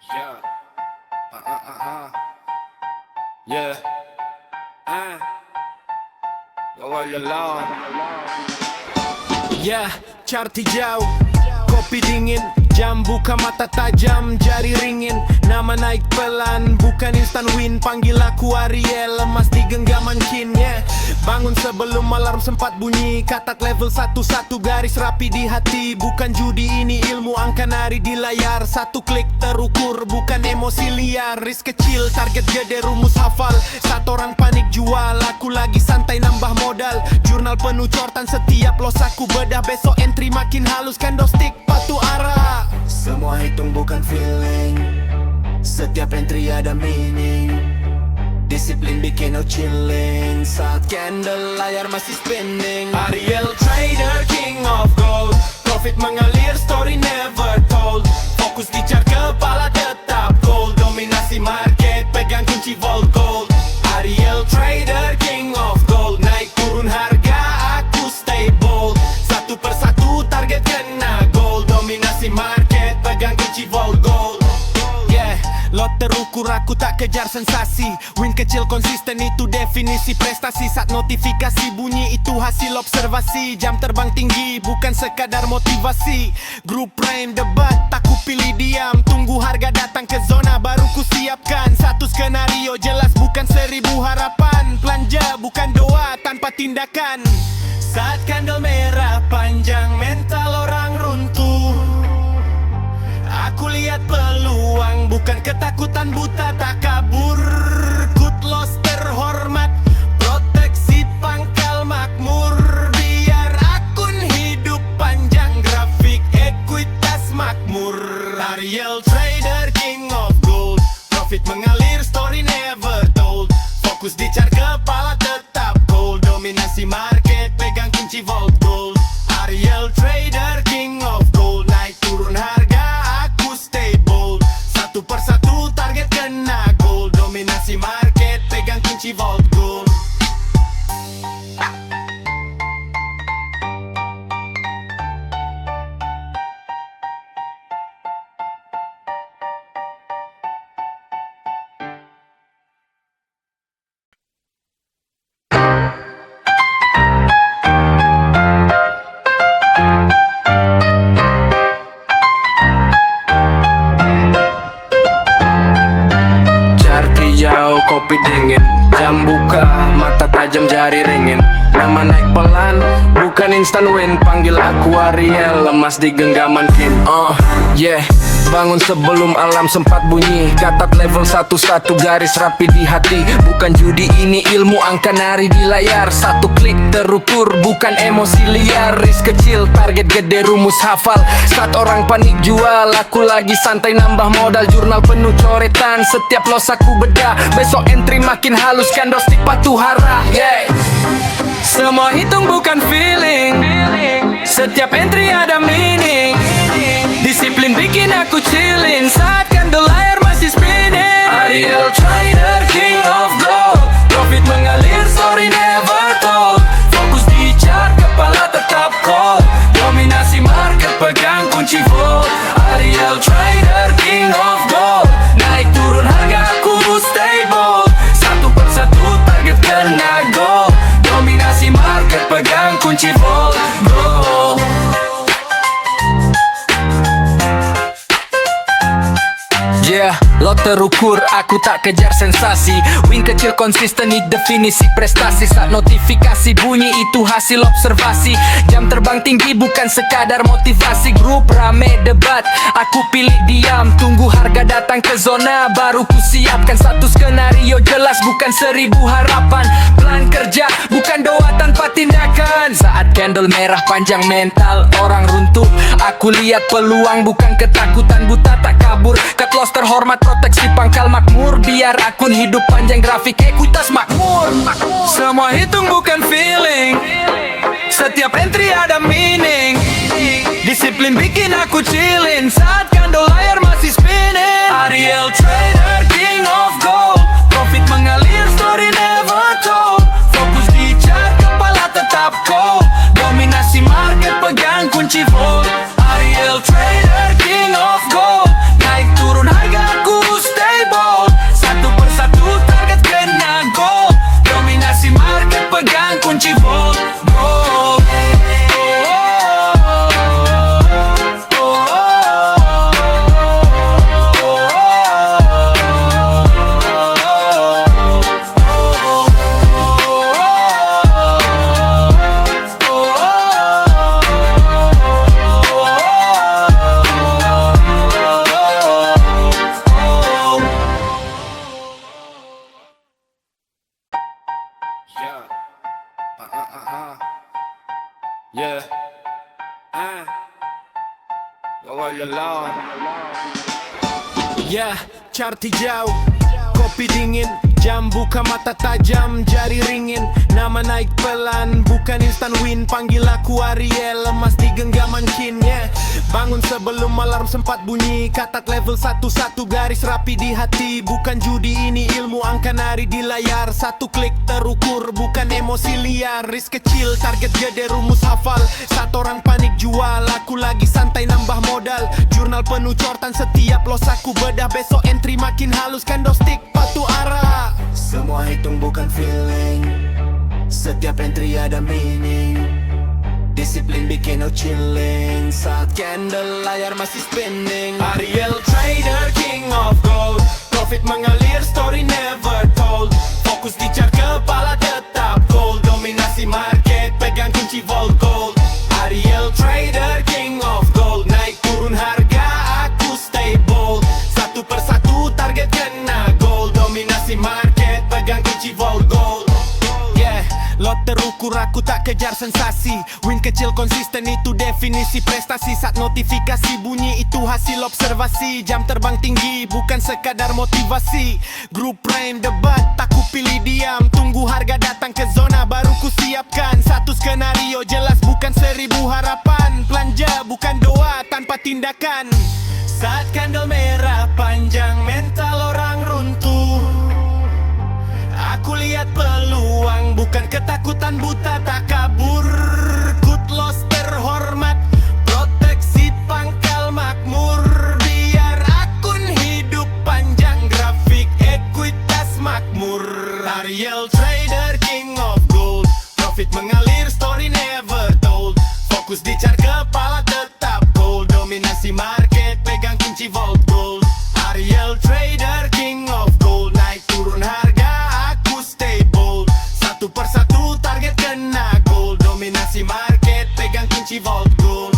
Yeah. Yeah. Lala. Ya, chart hijau, kopi dingin, jam buka mata tajam, jari ringin, nama naik pelan, bukan instan win. Panggil aku Ariel, lemas di genggaman kin. Yeah. Bangun sebelum alarm sempat bunyi, katak level 1, garis rapi di hati. Bukan judi, ini ilmu angka nari di layar. Satu klik terukur, bukan emosi liar. Risk kecil, target gede, rumus hafal. Satu orang panik jual, aku lagi santai nambah modal. Jurnal penuh cortan, setiap los aku bedah. Besok entry makin halus, candlestick patu arah. Semua hitung bukan feeling, setiap entry ada meaning. Disiplin bikin no chilling, saat candle layar masih spinning. Ariel trader, king of gold, profit mengalir, story never told. Fokus di chart, kepala tetap gold. Dominasi market, pegang kunci vault gold. Ariel trader, king of gold, naik turun harga, aku stay bold. Satu persatu target kena gold. Dominasi market, pegang kunci vault gold. Lot terukur, aku tak kejar sensasi. Win kecil konsisten, itu definisi prestasi. Saat notifikasi bunyi, itu hasil observasi. Jam terbang tinggi, bukan sekadar motivasi. Grup prime debat, aku pilih diam. Tunggu harga datang ke zona, baru ku siapkan. Satu skenario jelas, bukan 1000 harapan. Belanja bukan doa tanpa tindakan. Saat candle merah panjang, mental orang runtuh. Aku lihat peluang, bukan ketakutan buta, tak kabur. Good loss terhormat, proteksi pangkal makmur. Biar akun hidup panjang, grafik ekuitas makmur. Ariel trader, king of gold, profit mengalir, story never told. Fokus di chart, kepala tetap gold. Dominasi market, pegang kunci vault gold. Ariel trader, king of gold, naik turun harga, stay bold. Satu persatu target kena gold. Dominasi market, pegang kunci vault gold. Jauh kopi dingin, jam buka, mata tajam, jari ringin. Nama naik pelan, bukan instan win. Panggil aku Ariel, lemas di genggaman kin. Yeah. Bangun sebelum alarm sempat bunyi, katak level 1, garis rapi di hati. Bukan judi, ini ilmu angka nari di layar. Satu klik terukur, bukan emosi liar. Risk kecil, target gede, rumus hafal. Saat orang panik jual, aku lagi santai nambah modal. Jurnal penuh coretan, setiap los aku bedah. Besok entry makin halus, candlestick patu hara. Yeah. Semua hitung bukan feeling, setiap entry ada meaning. Disiplin bikin aku chillin, saat candle layar masih spinning. Ariel trader, king of gold, profit mengalir, story never told. Fokus di chart, kepala tetap cold. Dominasi market, pegang kunci vault. Ariel trader, king of gold, naik turun harga, aku stay bold. Satu persatu target kena gold. Dominasi market, pegang kunci vault gold. Yeah, lo terukur, aku tak kejar sensasi. Win kecil konsisten, ini definisi prestasi. Saat notifikasi bunyi, itu hasil observasi. Jam terbang tinggi, bukan sekadar motivasi. Grup rame debat, aku pilih diam. Tunggu harga datang ke zona, baru ku siapkan. Satu skenario jelas, bukan 1000 harapan. Plan kerja, bukan doa tanpa tindakan. Saat candle merah panjang, mental orang runtuh. Aku lihat peluang, bukan ketakutan buta, tak kabur. Cut loss terhormat, proteksi pangkal makmur. Biar akun hidup panjang, grafik ekuitas makmur. Semua hitung bukan feeling, setiap entry ada meaning. Disiplin bikin aku chillin, saat candle layar masih spinning. Ariel trader, king of gold, profit mengalir, story never told. Fokus di chart, kepala tetap cold. Dominasi market, pegang kunci vault. Ariel trader, king of gold, naik turun harga, Ya, chart hijau, kopi dingin, jam buka mata tajam, jari ringin. Nama naik pelan, bukan instan win. Panggil aku Ariel, lemas di genggaman kin. Yeah. Bangun sebelum alarm sempat bunyi. Katak level 1, garis rapi di hati. Bukan judi, ini ilmu angka nari di layar. Satu klik terukur, bukan emosi liar. Risk kecil, target gede, rumus hafal. Satu orang panik jual, aku lagi santai nambah modal. Jurnal penuh cortan, setiap los aku bedah. Besok entry makin halus, candlestick patu arah. Semua hitung bukan feeling, setiap entry ada meaning. Disiplin bikin no chilling, saat candle layar masih spinning. Ariel trader, king of gold. Profit mengalir, story never told. Fokus di chart, kepala tetap gold. Dominasi market, pegang kunci vault gold. Ariel trader, king of gold. Naik turun harga, aku stay bold. Satu persatu target kena gold. Dominasi market, pegang kunci vault gold. Yeah, lot terukur, aku tak kejar sensasi. Win kecil konsisten, itu definisi prestasi. Saat notifikasi bunyi, itu hasil observasi. Jam terbang tinggi, bukan sekadar motivasi. Grup prime debat, aku pilih diam. Tunggu harga datang ke zona, baru ku siapkan. Satu skenario jelas, bukan 1000 harapan. Belanja bukan doa tanpa tindakan. Saat candle merah panjang, mental orang runtuh. Aku lihat peluang, bukan ketakutan buta tak kabur. Good loss terhormat, proteksi pangkal makmur. Biar akun hidup panjang, grafik ekuitas makmur. Ariel trader, king of gold. Profit mengalir, story never told. Fokus di chart, kepala tetap gold. Dominasi market, pegang kunci vault gold. Ariel trader, king of gold. Naik turun harga, aku stay bold. Satu persatu target kena gold. Dominasi market, pegang kunci vault gold.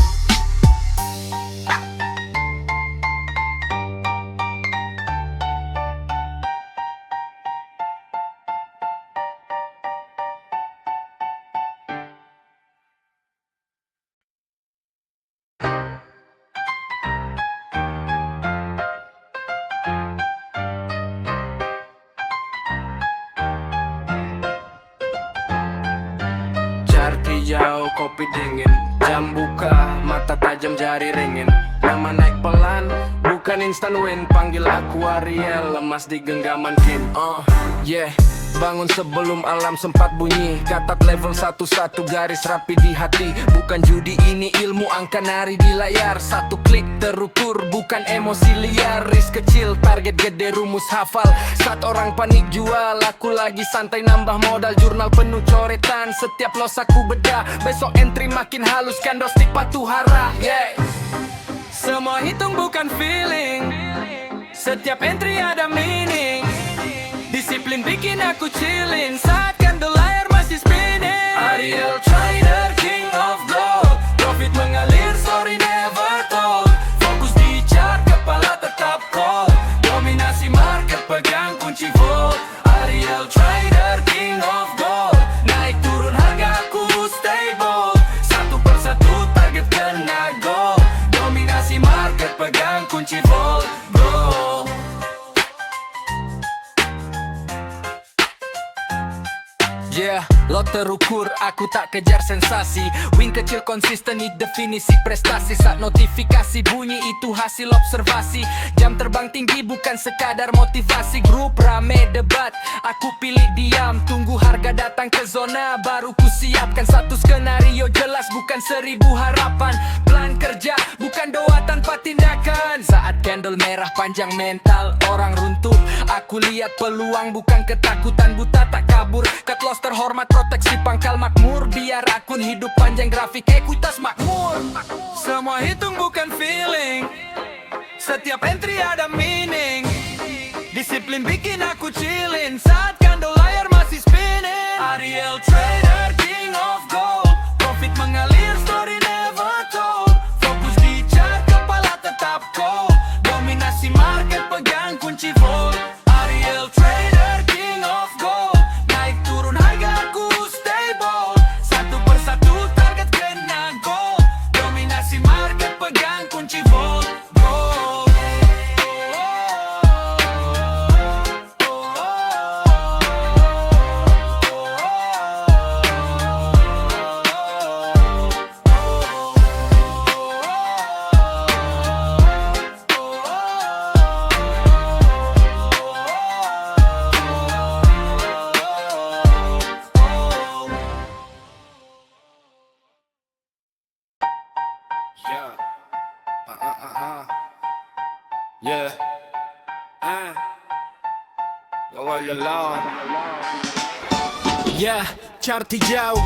Chart hijau, kopi dingin, jam buka, mata tajam, jari ringin. Nama naik pelan, bukan instan win. Panggil aku Ariel, lemas di genggaman kin. Yeah, bangun sebelum alarm sempat bunyi. Katak level 1, garis rapi di hati. Bukan judi, ini ilmu angka nari di layar. Satu klik terukur, bukan emosi liar. Risk kecil, target gede, rumus hafal. Saat orang panik jual, aku lagi santai nambah modal. Jurnal penuh coretan, setiap los aku bedah. Besok entry makin halus, candlestick patu hara. Yeah. Semua hitung bukan feeling, setiap entry ada meaning. Disiplin bikin aku chillin, saat candle layar masih spinning. Ariel trader, king of gold. Profit mengalir, story never told. Fokus di chart, kepala tetap cold. Dominasi market, pegang kunci vault. Ariel trader, king of gold. Naik turun harga, aku stay bold. Satu persatu target kena gold. Dominasi market, pegang kunci vault gold. Yeah, lo terukur, aku tak kejar sensasi. Win kecil konsisten, ini definisi prestasi. Saat notifikasi bunyi, itu hasil observasi. Jam terbang tinggi, bukan sekadar motivasi. Grup rame debat, aku pilih diam. Tunggu harga datang ke zona, baru ku siapkan. Satu skenario jelas, bukan 1000 harapan. Plan kerja, bukan doa tanpa tindakan. Saat candle merah panjang, mental orang runtuh. Aku lihat peluang, bukan ketakutan buta tak kabur. Cut loss terhormat, proteksi pangkal makmur. Biar akun hidup panjang, grafik ekuitas makmur. Semua hitung bukan feeling, setiap entry ada meaning. Disiplin bikin aku chillin, saat candle layar masih spinning. Ariel trader, king of gold. Profit mengalir, story never told. Fokus di chart, kepala tetap cold. Dominasi market, pegang kunci vault. Ariel trader, king of gold. Naik turun harga, aku stay bold. Satu persatu target kena gold. Dominasi market, pegang kunci vault gold. Yeah. Gawal ya lang. Ya, chart hijau,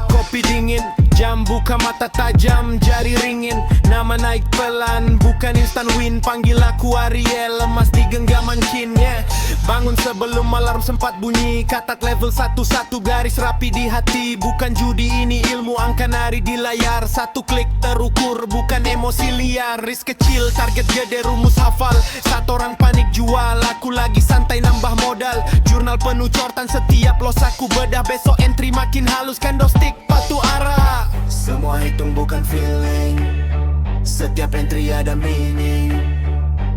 kopi dingin, jam buka mata tajam, jari ringin. Nama naik pelan, bukan instant win. Panggil aku Ariel, lemas di genggaman kin. Yeah. Bangun sebelum alarm sempat bunyi. Katak level 1, garis rapi di hati. Bukan judi, ini ilmu angka nari di layar. Satu klik terukur, bukan emosi liar. Risk kecil, target gede, rumus hafal. Satu orang panik jual, aku lagi santai nambah modal. Jurnal penuh cortan, setiap los aku bedah. Besok entry makin halus, candlestick patu arah. Semua hitung bukan feeling, setiap entry ada meaning.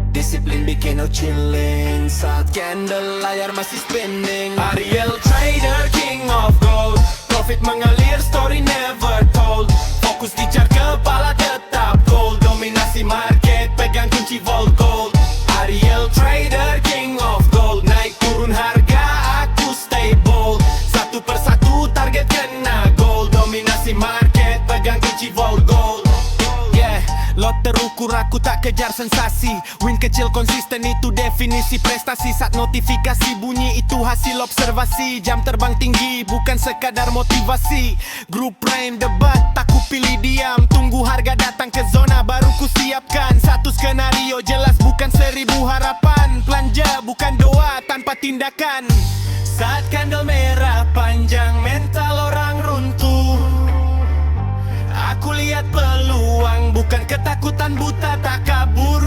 Disiplin bikin no chilling, saat candle layar masih spinning. Ariel trader, king of gold. Profit mengalir, story never told. Fokus di chart, kepala tetap gold. Dominasi market, pegang kunci vault gold. Ariel trader, king of gold. Naik turun harga, aku stay bold. Satu persatu target kena gold. Dominasi market, pegang kunci vault gold. Yeah, lot terukur, aku tak kejar sensasi. Win kecil konsisten, itu definisi prestasi. Saat notifikasi bunyi, itu hasil observasi. Jam terbang tinggi, bukan sekadar motivasi. Grup prime debat, aku pilih diam. Tunggu harga datang ke zona, baru ku siapkan. Satu skenario jelas, bukan 1000 harapan. Belanja bukan doa tanpa tindakan. Saat candle merah panjang, mental orang runtuh. Aku lihat peluang, bukan ketakutan buta, tak kabur.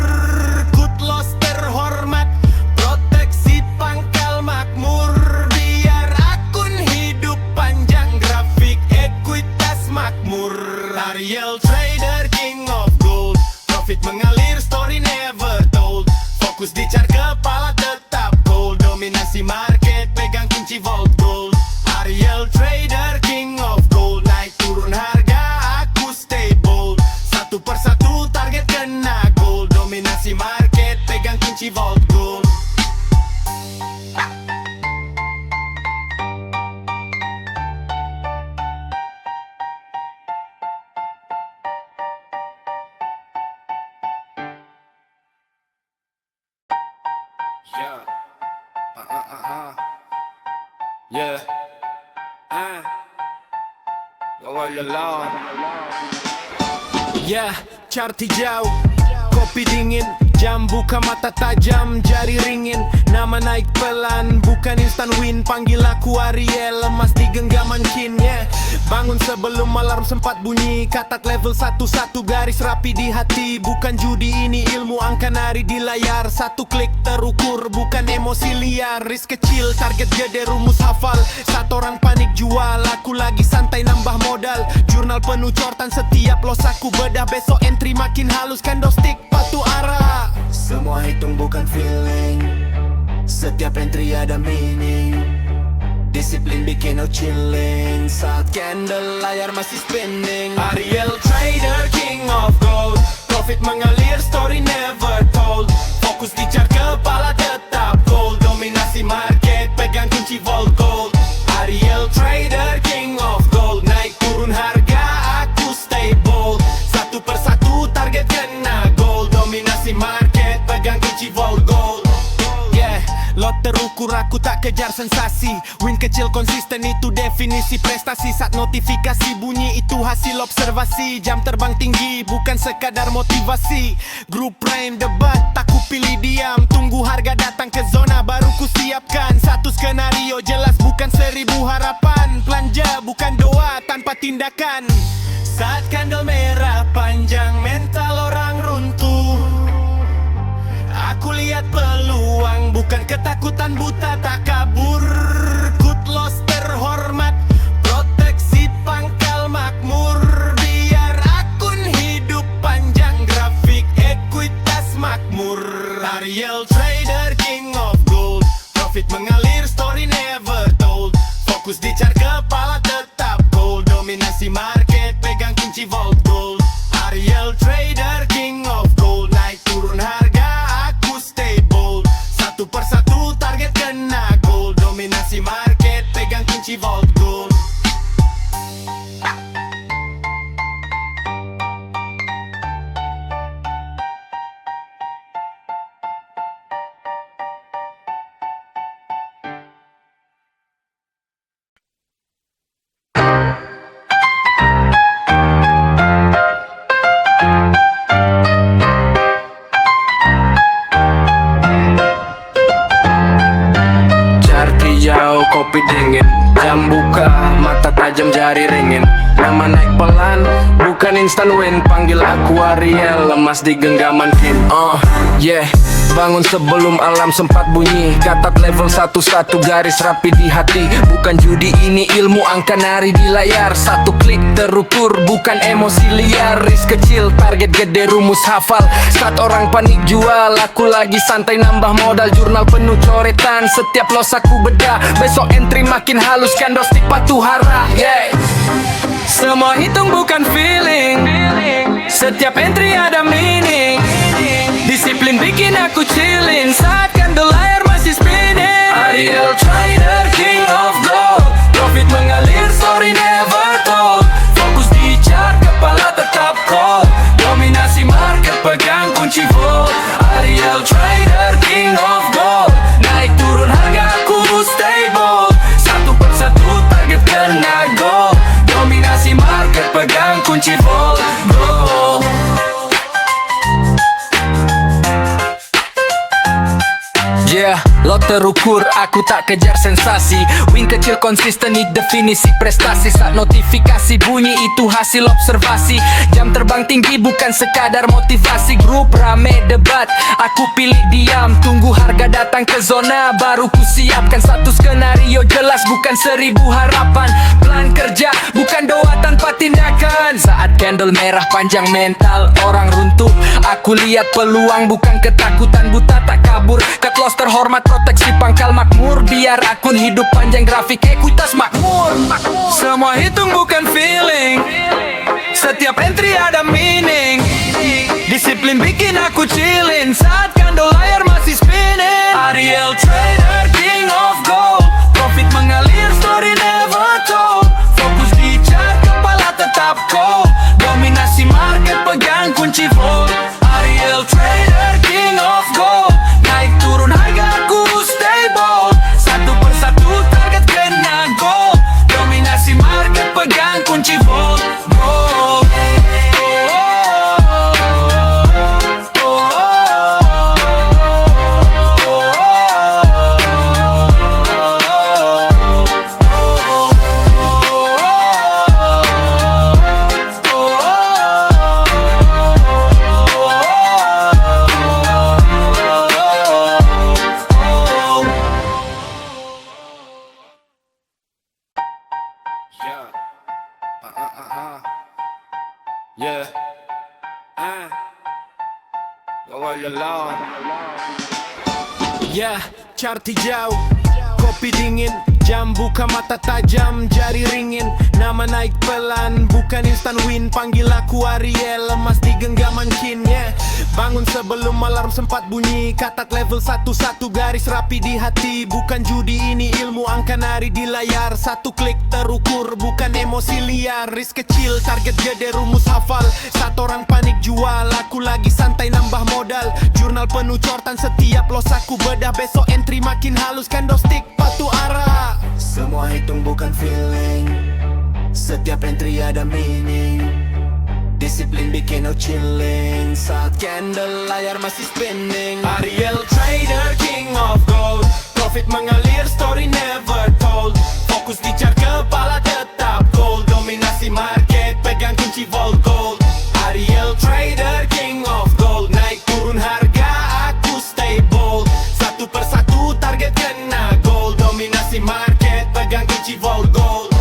Good loss terhormat, proteksi pangkal makmur. Biar akun hidup panjang, grafik ekuitas makmur. Ariel trader, king of gold. Profit mengalir, story never told. Fokus di chart, kepala tetap gold. Dominasi market, pegang kunci vault gold. Ariel trader, king of gold. Naik turun harga, aku stay bold. Satu persatu target kena gold. Dominasi market, pegang kunci vault gold. Yeah. Yeah. Gawal ya lang. Ya, chart hijau, kopi dingin, jam buka mata tajam, jari ringin. Nama naik pelan, bukan instant win. Panggil aku Ariel, lemas di genggaman kin. Yeah. Bangun sebelum alarm sempat bunyi. Katak level 1, garis rapi di hati. Bukan judi, ini ilmu angka nari di layar. Satu klik terukur, bukan emosi liar. Risk kecil, target gede, rumus hafal. Satu orang panik jual, aku lagi santai nambah modal. Jurnal penuh cortan, setiap los aku bedah. Besok entry makin halus, candlestick patu arah. Semua hitung bukan feeling, setiap entry ada meaning. Disiplin bikin no chilling, saat candle layar masih spinning. Ariel trader, king of gold. Profit mengalir, story never told. Fokus di chart, kepala tetap gold. Dominasi market, pegang kunci vault gold. Ariel trader, king of gold. Naik turun harga, aku stay bold. Satu persatu target kena gold. Dominasi market, pegang kunci vault gold. Yeah, lot terukur, aku tak kejar sensasi. Win kecil konsisten, itu definisi prestasi. Saat notifikasi bunyi, itu hasil observasi. Jam terbang tinggi, bukan sekadar motivasi. Grup prime debat, aku pilih diam. Tunggu harga datang ke zona, baru ku siapkan. Satu skenario jelas, bukan 1000 harapan. Belanja bukan doa tanpa tindakan. Saat candle merah panjang, mental orang runtuh. Aku lihat peluang, bukan ketakutan buta, tak kabur. Good loss terhormat, proteksi pangkal makmur. Biar akun hidup panjang, grafik ekuitas makmur. Ariel trader, king of gold. Profit mengalir, story never told. Fokus di chart, kepala tetap gold. Dominasi market, pegang kunci vault gold. Ariel trader, king of gold. Naik turun harga, aku stay bold. Satu persatu target kena gold. Dominasi market, pegang kunci vault gold. kopi dingin. Jam buka, mata tajam jari ringin. Nama naik pelan, bukan instant win. Panggil aku Ariel, lemas di genggaman kin. Yeah, bangun sebelum alam sempat bunyi. Katat level 11 garis rapi di hati. Bukan judi, ini ilmu angka nari di layar. Satu klik terukur, bukan emosi liar. Risk kecil, target gede, rumus hafal. Saat orang panik jual, aku lagi santai nambah modal. Jurnal penuh coretan, setiap los aku bedah. Besok entry makin halus, candlestick patuh hara. Yeah. Semua hitung bukan feeling. Setiap entry ada meaning. Disiplin bikin aku chillin. Saat candle layar masih spinning. Ariel Trader, king of gold. Profit mengalir, story never told. Fokus di chart, kepala tetap cold. Dominasi market, pegang kunci vault. Ariel Trader, king of gold. Naik turun harga aku stable. Satu persatu target kena gold. Dominasi market, pegang kunci vault. Gold. Yeah, lo terukur, aku tak kejar sensasi. Win kecil konsisten, ini definisi prestasi. Saat notifikasi bunyi itu hasil observasi. Jam terbang tinggi bukan sekadar motivasi. Grup rame debat, aku pilih diam. Tunggu harga datang ke zona, baru ku siapkan satu skenario jelas, bukan 1000 harapan. Plan kerja, bukan doa tanpa tindakan. Saat candle merah panjang mental orang runtuh. Aku lihat peluang, bukan ketakutan buta tak kabur. Cut loss terhormat, proteksi pangkal makmur. Biar akun hidup panjang, grafik ekuitas makmur. Semua hitung bukan feeling. Setiap entry ada meaning. Disiplin bikin aku chillin. Saat candle layar masih spinning. Ariel Trader, king of gold. Profit mengalir, story never told. Fokus di chart, kepala tetap cold. Dominasi market, pegang kunci vault. Ariel Trader, king of gold. Naik turun harga aku stable. Satu persatu target kena gold. Dominasi market, pegang kunci vault. Gold. Yeah. Yeah, chart hijau, kopi dingin. Jam buka, mata tajam, jari ringin. Nama naik pelan, bukan instant win. Panggil aku Ariel, lemas di genggaman kin. Yeah. Bangun sebelum alarm sempat bunyi. Katat level 11 garis rapi di hati. Bukan judi, ini ilmu angka nari di layar. Satu klik terukur, bukan emosi liar. Risk kecil, target gede, rumus hafal. Satu orang panik jual, aku lagi santai nambah modal. Jurnal penuh cortan, setiap los aku bedah. Besok entry makin halus, candlestick patuh arah. Semua hitung bukan feeling. Setiap entry ada meaning. Disiplin bikin aku chilling. Saat candle layar masih spinning. Ariel Trader, king of gold. Profit mengalir, story never told. Fokus di chart, kepala tetap cold. Dominasi market, pegang kunci vault gold. Ariel Trader, king of gold. Naik turun harga aku stable. Satu persatu target kena gold. Dominasi market, pegang kunci vault gold.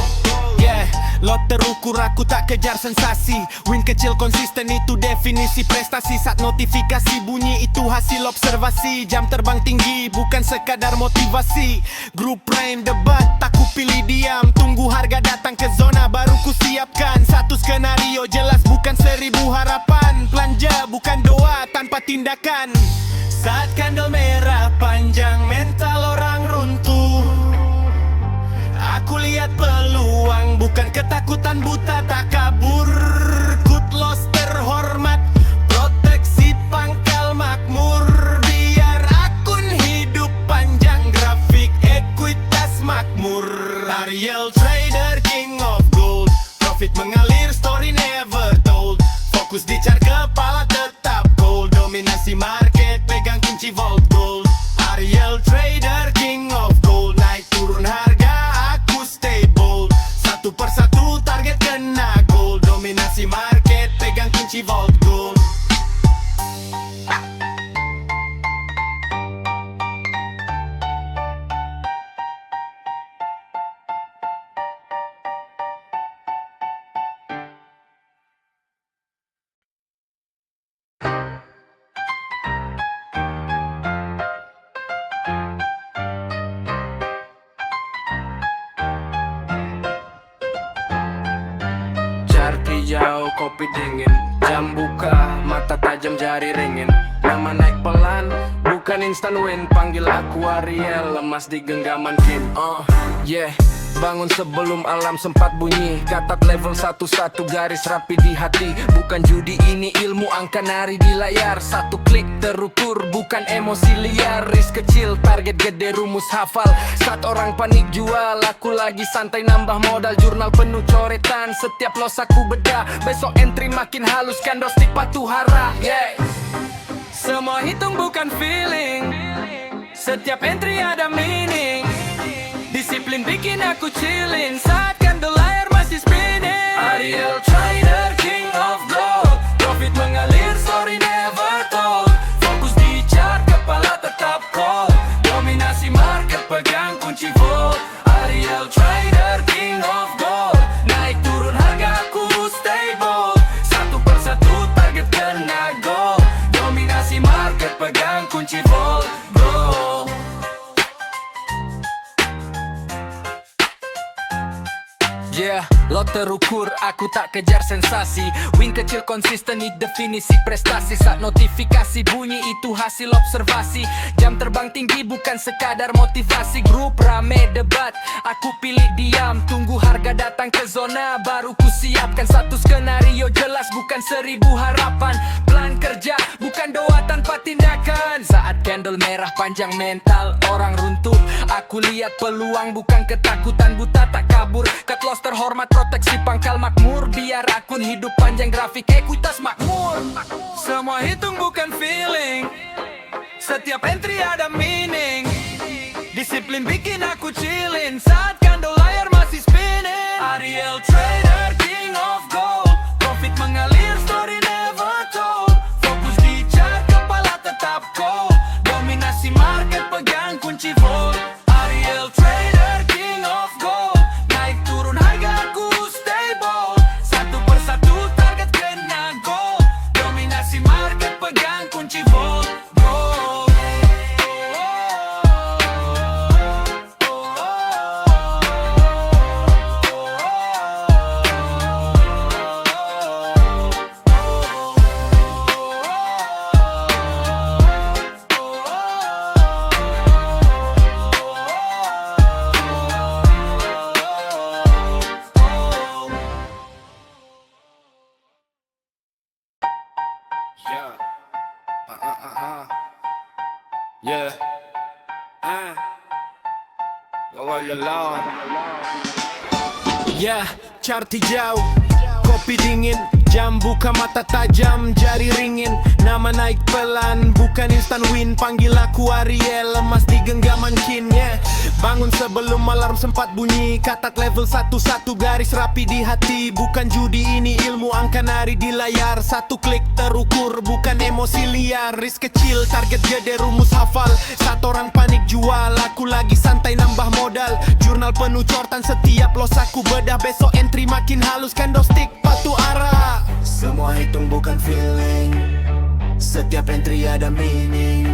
Yeah, lot terukur, aku tak kejar sensasi. Win kecil konsisten, itu definisi prestasi. Saat notifikasi bunyi itu hasil observasi. Jam terbang tinggi, bukan sekadar motivasi. Grup prime debat, aku pilih diam. Tunggu harga datang ke zona, baru ku siapkan satu skenario jelas, bukan 1000 harapan. Belanja bukan doa tanpa tindakan. Saat candle merah panjang, mental orang runtuh. Aku lihat peluang, bukan ketakutan buta tak kabur. Good loss terhormat, proteksi pangkal makmur. Biar akun hidup panjang, grafik ekuitas makmur. Ariel Trader, king of gold. Profit mengalir, story never told. Fokus di chart, kepala tetap cold. Dominasi market, pegang kunci vault gold. Ariel Trader, king of gold. Naik turun harga kopi dingin. Jam buka, mata tajam jari ringin. Nama naik pelan, bukan instant win. Panggil aku Ariel, lemas di genggaman kin. Yeah, bangun sebelum alam sempat bunyi. Katat level 11 garis rapi di hati. Bukan judi ini ilmu angka nari di layar. Satu klik terukur bukan emosi liar. Risk kecil target gede rumus hafal. Saat orang panik jual, aku lagi santai nambah modal. Jurnal penuh coretan, setiap los aku bedah. Besok entry makin halus, candlestick patuh hara. Yeah, semua hitung bukan feeling. Setiap entry ada meaning. Disiplin bikin aku chillin. Saat candle layar masih spinning. Ariel Trader, king of gold. Profit mengalir, story never told. Fokus di chart, kepala tetap cold. Dominasi market, pegang kunci vault. Ariel Trader, king of gold. Naik turun harga aku stable. Satu persatu target kena gold. Dominasi market, pegang kunci vault. Go. Yeah, lo terukur, aku tak kejar sensasi. Win kecil konsisten, ini definisi prestasi. Saat notifikasi bunyi itu hasil observasi. Jam terbang tinggi bukan sekadar motivasi. Grup rame debat, aku pilih diam. Tunggu harga datang ke zona, baru ku siapkan. Satu skenario jelas, bukan 1000 harapan. Plan kerja, bukan doa tanpa tindakan. Saat candle merah panjang mental orang runtuh. Aku lihat peluang, bukan ketakutan buta tak kabur. Cut loss terhormat, proteksi pangkal makmur. Biar akun hidup panjang, grafik ekuitas makmur. Semua hitung bukan feeling. Setiap entry ada meaning. Disiplin bikin aku chillin. Saat candle layar masih spinning. Ariel Trader, king of gold. Profit mengalir, story never told. Fokus di chart, kepala tetap cold. Dominasi market, pegang kunci vault. Ariel Trader, king of gold. Naik turun harga aku stable. Satu persatu target kena gold. Dominasi market, pegang kunci vault. Go. Yeah. Yeah, chart hijau, kopi dingin. Jam buka, mata tajam, jari ringin. Nama naik pelan, bukan instant win. Panggil aku Ariel, lemas di genggaman kin. Yeah. Bangun sebelum alarm sempat bunyi. Katat level 11 garis rapi di hati. Bukan judi ini ilmu angka nari di layar. Satu klik terukur, bukan emosi liar. Risk kecil, target gede rumus hafal. Saat orang panik jual, aku lagi santai nambah modal. Jurnal penuh cortan, setiap los aku bedah. Besok entry makin halus, candlestick patuh arah. Semua hitung bukan feeling. Setiap entry ada meaning.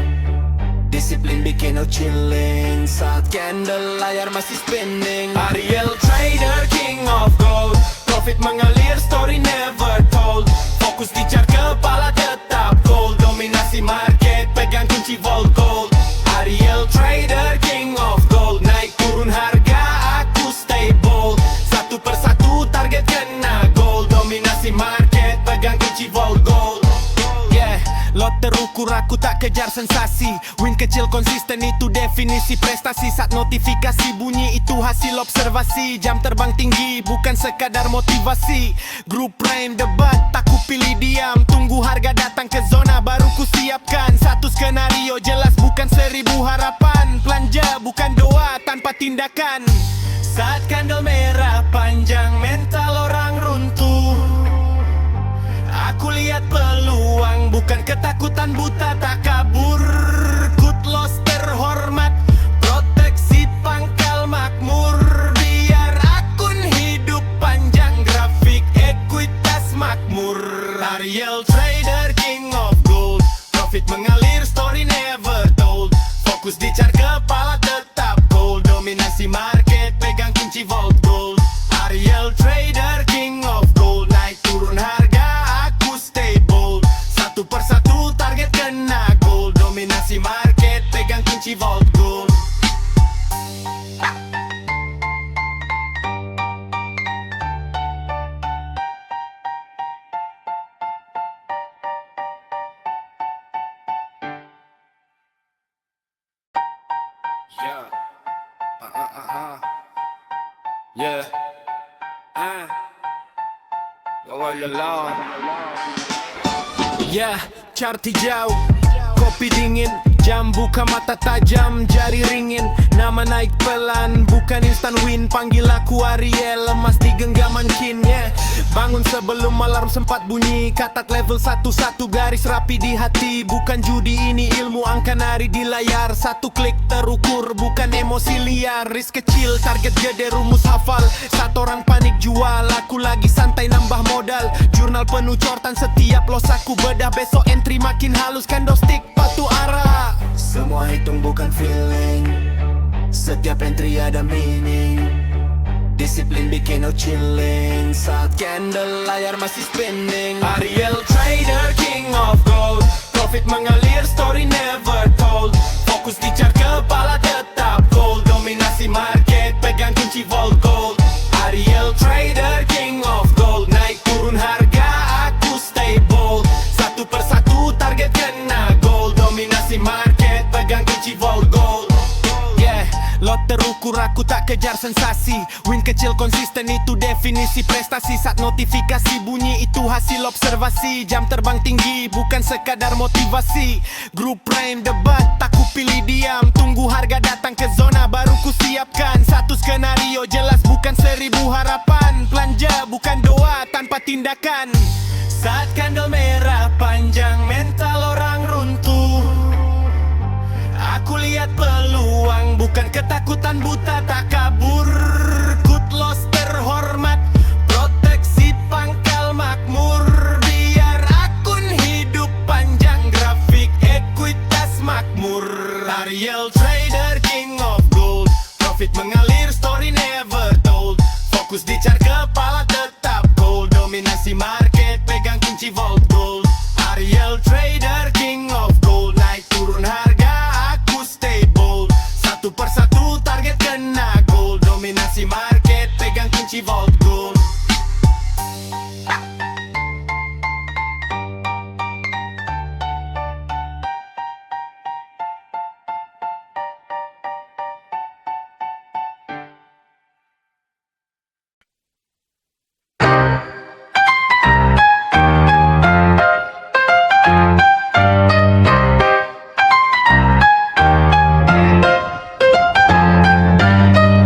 Disiplin bikin no chilling. Saat candle layar masih spinning. Ariel Trader, king of gold. Profit mengalir, story never told. Fokus di chart, kepala tetap cold. Dominasi market, pegang kunci vault gold. Ariel Trader, king of gold. Naik turun harga aku stable. Satu persatu target kena gold. Dominasi market, pegang kunci vault gold. Yeah, lot terukur, aku tak kejar sensasi. Win kecil konsisten, itu definisi prestasi. Saat notifikasi bunyi itu hasil observasi. Jam terbang tinggi bukan sekadar motivasi. Grup rame debat, aku pilih diam. Tunggu harga datang ke zona, baru ku siapkan. Satu skenario jelas, bukan 1000 harapan. Belanja bukan doa tanpa tindakan. Saat candle merah panjang, mental orang runtuh. Aku lihat peluang, bukan ketakutan buta tak kabur. Good loss terhormat, proteksi pangkal makmur. Biar akun hidup panjang, grafik ekuitas makmur. Ariel Trader, king of gold. Profit mengalir, story never told. Fokus di chart, kepala tetap cold. Dominasi market, pegang kunci vault gold. Ariel Trader, king of gold. Naik turun harga kunci vault gold. Yeah. Yeah. Ya, chart hijau, kopi dingin, jam buka mata tajam, jari ringin. Nama naik pelan, bukan instan win. Panggil aku Ariel, lemas di genggaman kin. Yeah. Bangun sebelum alarm sempat bunyi. Katak level 1, garis rapi di hati. Bukan judi, ini ilmu angka nari di layar. Satu klik terukur, bukan emosi liar. Risk kecil, target gede, rumus hafal. Satu orang panik jual, aku lagi santai nambah modal. Jurnal penuh cortan, setiap los aku bedah. Besok entry makin halus, candlestick patu arah. Semua hitung bukan feeling, setiap entry ada meaning. Disiplin bikin no chilling, saat candle layar masih spinning. Ariel trader, king of gold. Profit mengalir, story never told. Fokus di chart, kepala tetap gold. Dominasi market, pegang kunci vault gold. Ariel trader, king of gold. Naik turun harga, aku stay bold. Satu persatu target kena gold. Dominasi market, pegang kunci vault gold. Yeah, lot terukur, aku tak kejar sensasi. Win kecil konsisten, itu definisi prestasi. Saat notifikasi bunyi, itu hasil observasi. Jam terbang tinggi, bukan sekadar motivasi. Grup prime debat, aku pilih diam. Tunggu harga datang ke zona, baru ku siapkan. Satu skenario jelas, bukan 1000 harapan. Belanja bukan doa tanpa tindakan. Saat candle merah panjang, mental orang runtuh. Aku lihat peluang, bukan ketakutan buta tak kabur. Good loss terhormat, proteksi pangkal makmur. Biar akun hidup panjang, grafik ekuitas makmur. Ariel trader, king of gold. Profit mengalir, story never told. Fokus di chart, kepala tetap gold. Dominasi market, pegang kunci vault gold. Ariel trader, king of gold. Naik turun harga, aku stay bold. Satu persatu target kena gold. Dominasi market, pegang kunci vault gold.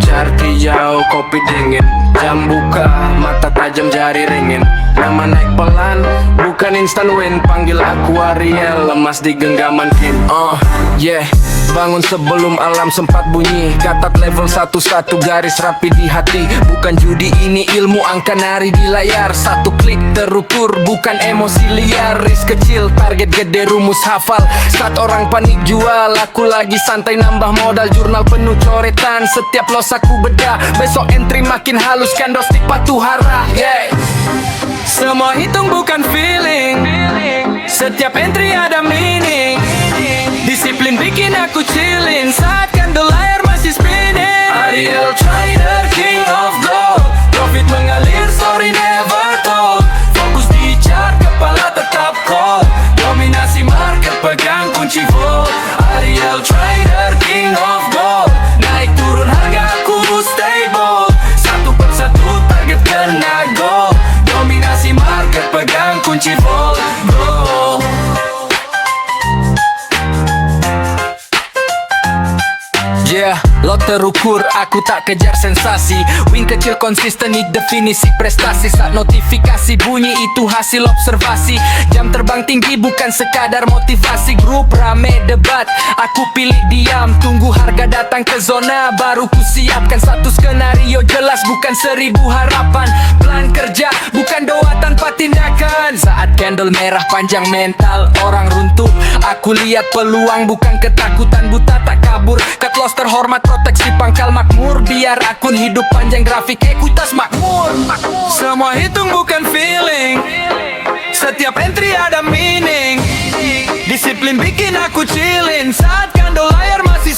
Chart hijau, kopi dingin, jam buka, mata tajam, jari ringin. Nama naik pelan, bukan instan win. Panggil aku Ariel, lemas di genggaman kin. Yeah. Bangun sebelum alarm sempat bunyi. Katak level 1, garis rapi di hati. Bukan judi, ini ilmu angka nari di layar. Satu klik terukur, bukan emosi liar. Risk kecil, target gede, rumus hafal. Saat orang panik jual, aku lagi santai nambah modal. Jurnal penuh coretan, setiap los aku bedah. Besok entry makin halus, candlestick patu hara. Yeah. Semua hitung bukan feeling, setiap entry ada meaning. Disiplin bikin aku chillin, saat candle layar masih spinning. Ariel trader, king of gold. Profit mengalir, story never told. Fokus di chart, kepala tetap cold. Dominasi market, pegang kunci vault. Ariel trader, king of gold. Naik turun harga, aku stay bold. Satu persatu target kena gold. Dominasi market, pegang kunci vault gold. Yeah, lo terukur, aku tak kejar sensasi. Win kecil konsisten, ini definisi prestasi. Saat notifikasi bunyi, itu hasil observasi. Jam terbang tinggi, bukan sekadar motivasi. Grup rame debat, aku pilih diam. Tunggu harga datang ke zona, baru ku siapkan. Satu skenario jelas, bukan 1000 harapan. Plan kerja, bukan doa tanpa tindakan. Saat candle merah panjang, mental orang runtuh. Aku lihat peluang, bukan ketakutan buta tak kabur. Cut loss terhormat, proteksi pangkal makmur. Biar akun hidup panjang, grafik ekuitas makmur. Semua hitung bukan feeling, setiap entry ada meaning. Disiplin bikin aku chillin, saat candle layar masih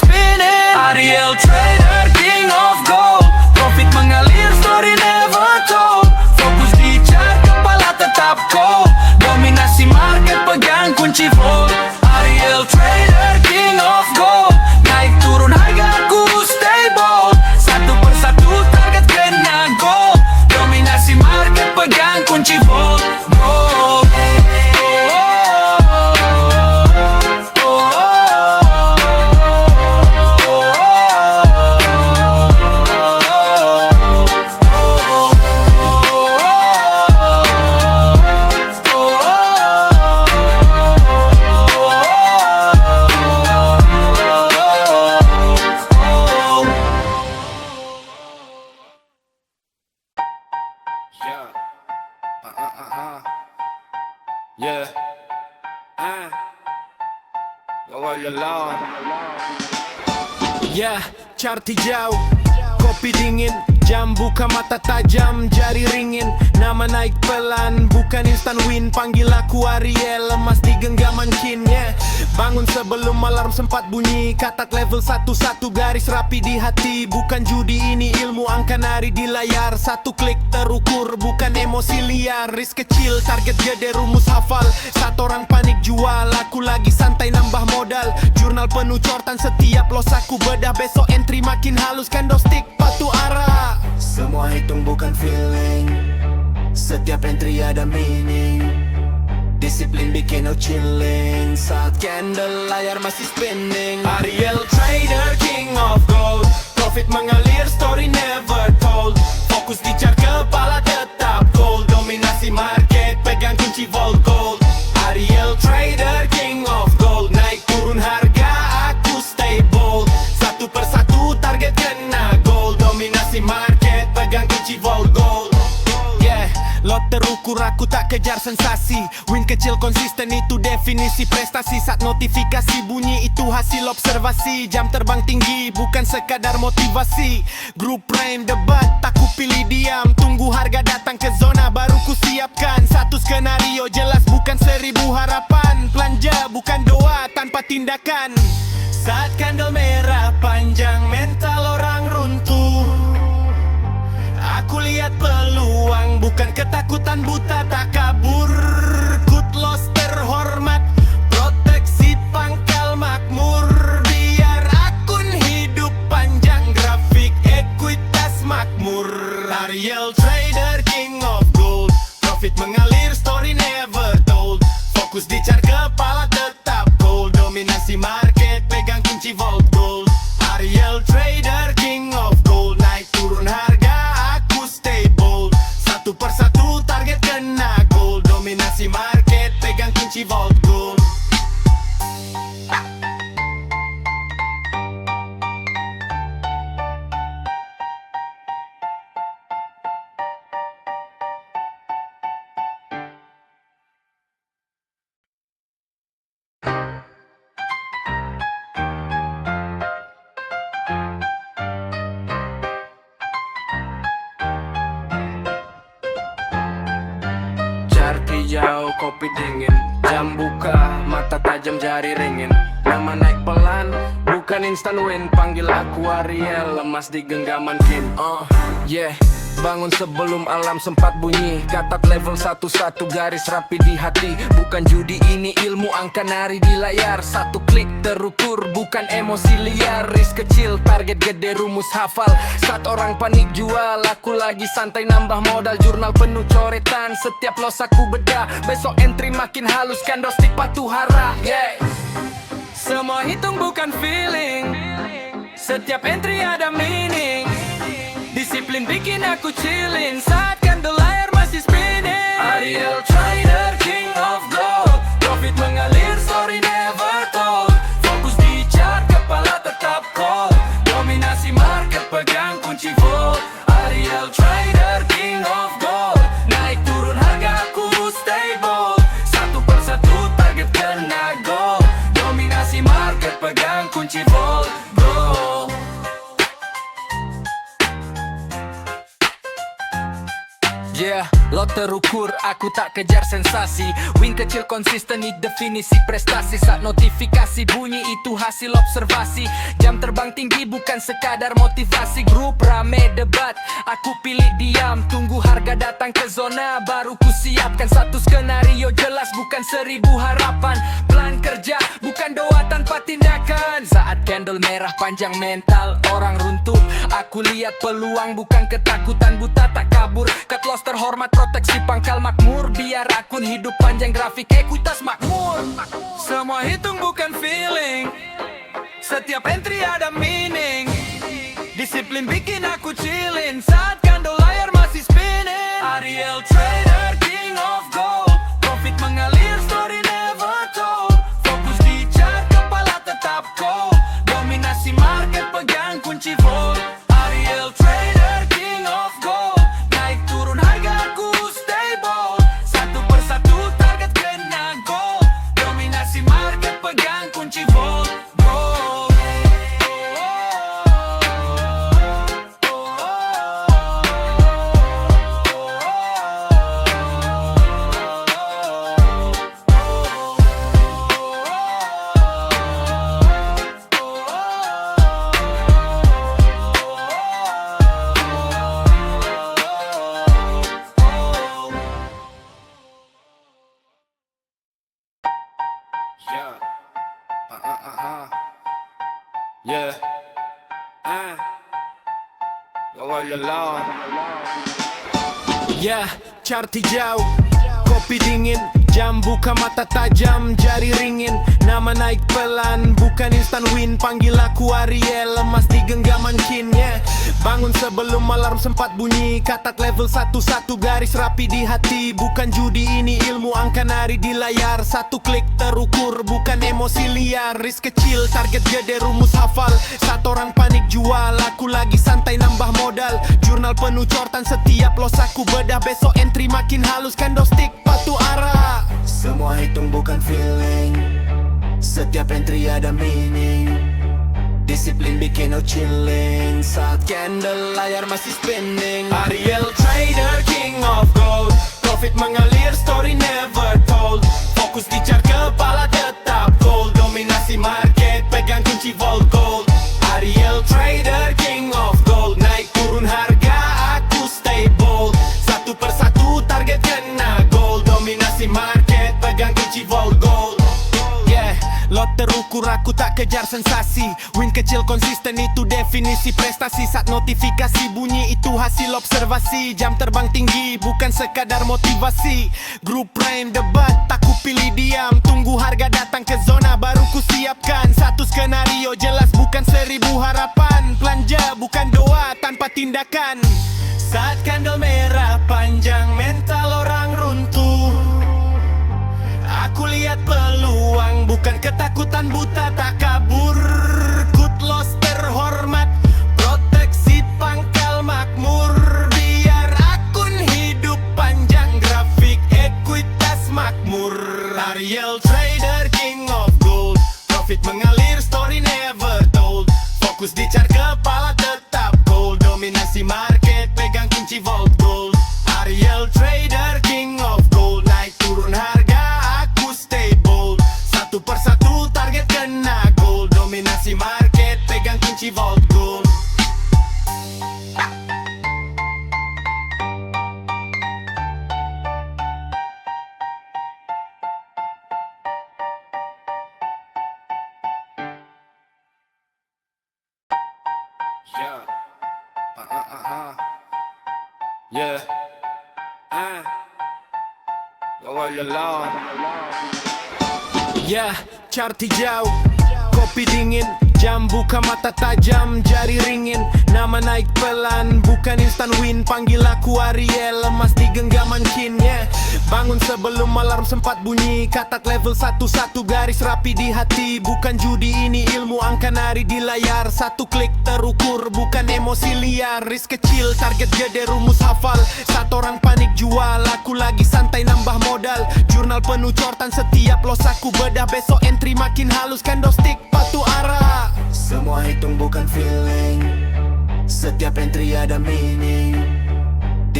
gold. Dominasi market pegang kunci vault. Ariel Trader king of gold. Naik turun harga aku stable. Satu persatu target kena gold. Dominasi market pegang kunci vault. Gold. Yeah. Yeah, chart hijau, kopi dingin, jam buka mata tajam, jari ringin. Nama naik pelan, bukan instant win. Panggil aku Ariel, lemas di genggaman kin. Yeah. Bangun sebelum alarm sempat bunyi. Katak level 1-1 garis rapi di hati. Bukan judi ini ilmu angka nari di layar. Satu klik terukur, bukan emosi liar. Risk kecil, target gede, rumus hafal. Satu orang panik jual, aku lagi santai nambah modal. Jurnal penuh cortan, setiap los aku bedah. Besok entry makin halus, candlestick patu arah. Semua hitung bukan feeling. Setiap entry ada meaning. Disiplin bikin no chilling. Saat candle layar masih spinning. Ariel Trader king of gold. Profit mengalir, story never told. Fokus di chart, kepala tetap gold. Dominasi market, pegang kunci vault gold. Ariel Trader king of gold. Naik turun harga, aku stay bold. Satu persatu target kena gold. Dominasi market, pegang kunci vault gold. Yeah, lot terukur, aku tak kejar sensasi. Win kecil konsisten itu definisi prestasi. Saat notifikasi bunyi itu hasil observasi. Jam terbang tinggi bukan sekadar motivasi. Grup prime debat aku pilih diam. Tunggu harga datang ke zona baru ku siapkan. Satu skenario jelas bukan 1000 harapan. Belanja bukan doa tanpa tindakan. Saat candle merah panjang mental orang runtuh. Aku lihat peluang, bukan ketakutan buta tak kabur. Good loss terhormat, proteksi pangkal makmur. Biar akun hidup panjang, grafik ekuitas makmur. Ariel Trader king of gold. Profit mengalir, story never told. Fokus di chart, kepala tetap gold. Dominasi market, pegang kunci vault gold. Ariel Trader king of gold. Naik turun harga, aku stay bold. Satu persatu target kena gold. Dominasi market, pegang kunci vault gold. Chart hijau, kopi dingin, jam buka, mata tajam, jari ringin. Nama naik pelan, bukan instant win. Panggil aku Ariel, lemas di genggaman kin. Yeah, bangun sebelum alarm sempat bunyi. Katak level 1-1 garis rapi di hati. Bukan judi ini ilmu angka nari di layar. Satu klik terukur, bukan emosi liar. Risk kecil, target gede, rumus hafal. Saat orang panik jual, aku lagi santai nambah modal. Jurnal penuh coretan, setiap los aku bedah. Besok entry makin halus, candlestick patuh hara. Yeah. Semua hitung bukan feeling. Setiap entry ada meaning. Disiplin bikin aku chillin. Saat candle layar masih spinning. Ariel Trader king of gold. Profit mengalir, story never told. Fokus di chart, kepala tetap cold. Dominasi market, pegang kunci vault. Ariel Trader king of gold. Naik turun harga aku stay bold. Satu persatu target kena gold. Dominasi market, pegang kunci vault gold. Yeah, Lo terukur, aku tak kejar sensasi. Win kecil konsisten, ini definisi prestasi. Saat notifikasi bunyi itu hasil observasi. Jam terbang tinggi bukan sekadar motivasi. Grup rame debat, aku pilih diam. Tunggu harga datang ke zona, baru ku siapkan satu skenario jelas, bukan 1000 harapan. Plan kerja, bukan doa tanpa tindakan. Saat candle merah panjang mental orang runtuh. Aku lihat peluang, bukan ketakutan buta, tak kabur. Cut loss terhormat, proteksi pangkal makmur. Biar akun hidup panjang, grafik ekuitas makmur. Semua hitung bukan feeling, setiap entry ada meaning. Disiplin bikin aku chillin saat kandol layar masih spinning. Ariel Trader, king of gold. Profit mengalir, story never told. Fokus di chart, kepala tetap cold. Dominasi market, pegang kunci volt. Ariel Trader, king of gold. Naik turun harga aku stay bold. Satu persatu target kena gold. Dominasi market, pegang kunci volt. Yeah. Yeah, chart hijau, kopi dingin, jam buka mata tajam, jari ringin. Nama naik pelan, bukan instant win. Panggil aku Ariel, lemas di genggaman kin. Yeah. Bangun sebelum alarm sempat bunyi. Katak level 11, garis rapi di hati. Bukan judi, ini ilmu angka nari di layar. Satu klik terukur, bukan emosi liar. Risk kecil, target gede, rumus hafal. Satu orang panik jual, aku lagi santai nambah modal. Jurnal penuh cortan, setiap los aku bedah. Besok entry makin halus, candlestick patu arah. Semua hitung bukan feeling, setiap entry ada meaning. Disiplin bikin no chilling saat candle layar masih spinning. Ariel Trader, king of gold. Profit mengalir, story never told. Fokus di chart, kepala tetap gold. Dominasi market, pegang kunci volt gold. Ariel Trader, king of gold. Naik turun harga, aku stay bold. Satu persatu target kena gold. Dominasi market, pegang kunci volt gold. Yeah, lot terukur, aku tak kejar sensasi. Win kecil konsisten, itu definisi prestasi. Saat notifikasi bunyi, itu hasil observasi. Jam terbang tinggi, bukan sekadar motivasi. Grup prime debat, aku pilih diam. Tunggu harga datang ke zona, baru ku siapkan satu skenario jelas, bukan 1000 harapan. Belanja bukan doa tanpa tindakan. Saat candle merah panjang, mental orang runtuh. Aku lihat peluang, bukan ketakutan buta, tak kabur. Good loss terhormat, proteksi pangkal makmur. Biar akun hidup panjang, grafik ekuitas makmur. Ariel Trader, king of gold. Profit mengalir, story never told. Fokus di chart, kepala tetap gold. Dominasi market, pegang kunci volt gold. Ariel Trader, king of gold. Naik turun harga, aku stay bold. Satu persatu target kena gold. Dominasi market, pegang kunci volt gold. Yeah. Yeah, chart hijau, kopi dingin, jam buka mata tajam, jari ringin. Nama naik pelan, bukan instant win. Panggil aku Ariel, lemas di genggaman kin. Yeah. Bangun sebelum alarm sempat bunyi. Katak level 11, garis rapi di hati. Bukan judi, ini ilmu angka nari di layar. Satu klik terukur, bukan emosi liar. Risk kecil, target gede, rumus hafal. Satu orang panik jual, aku lagi santai nambah modal. Jurnal penuh cortan, setiap los aku bedah. Besok entry makin halus, candlestick patu arah. Semua hitung bukan feeling, setiap entry ada meaning.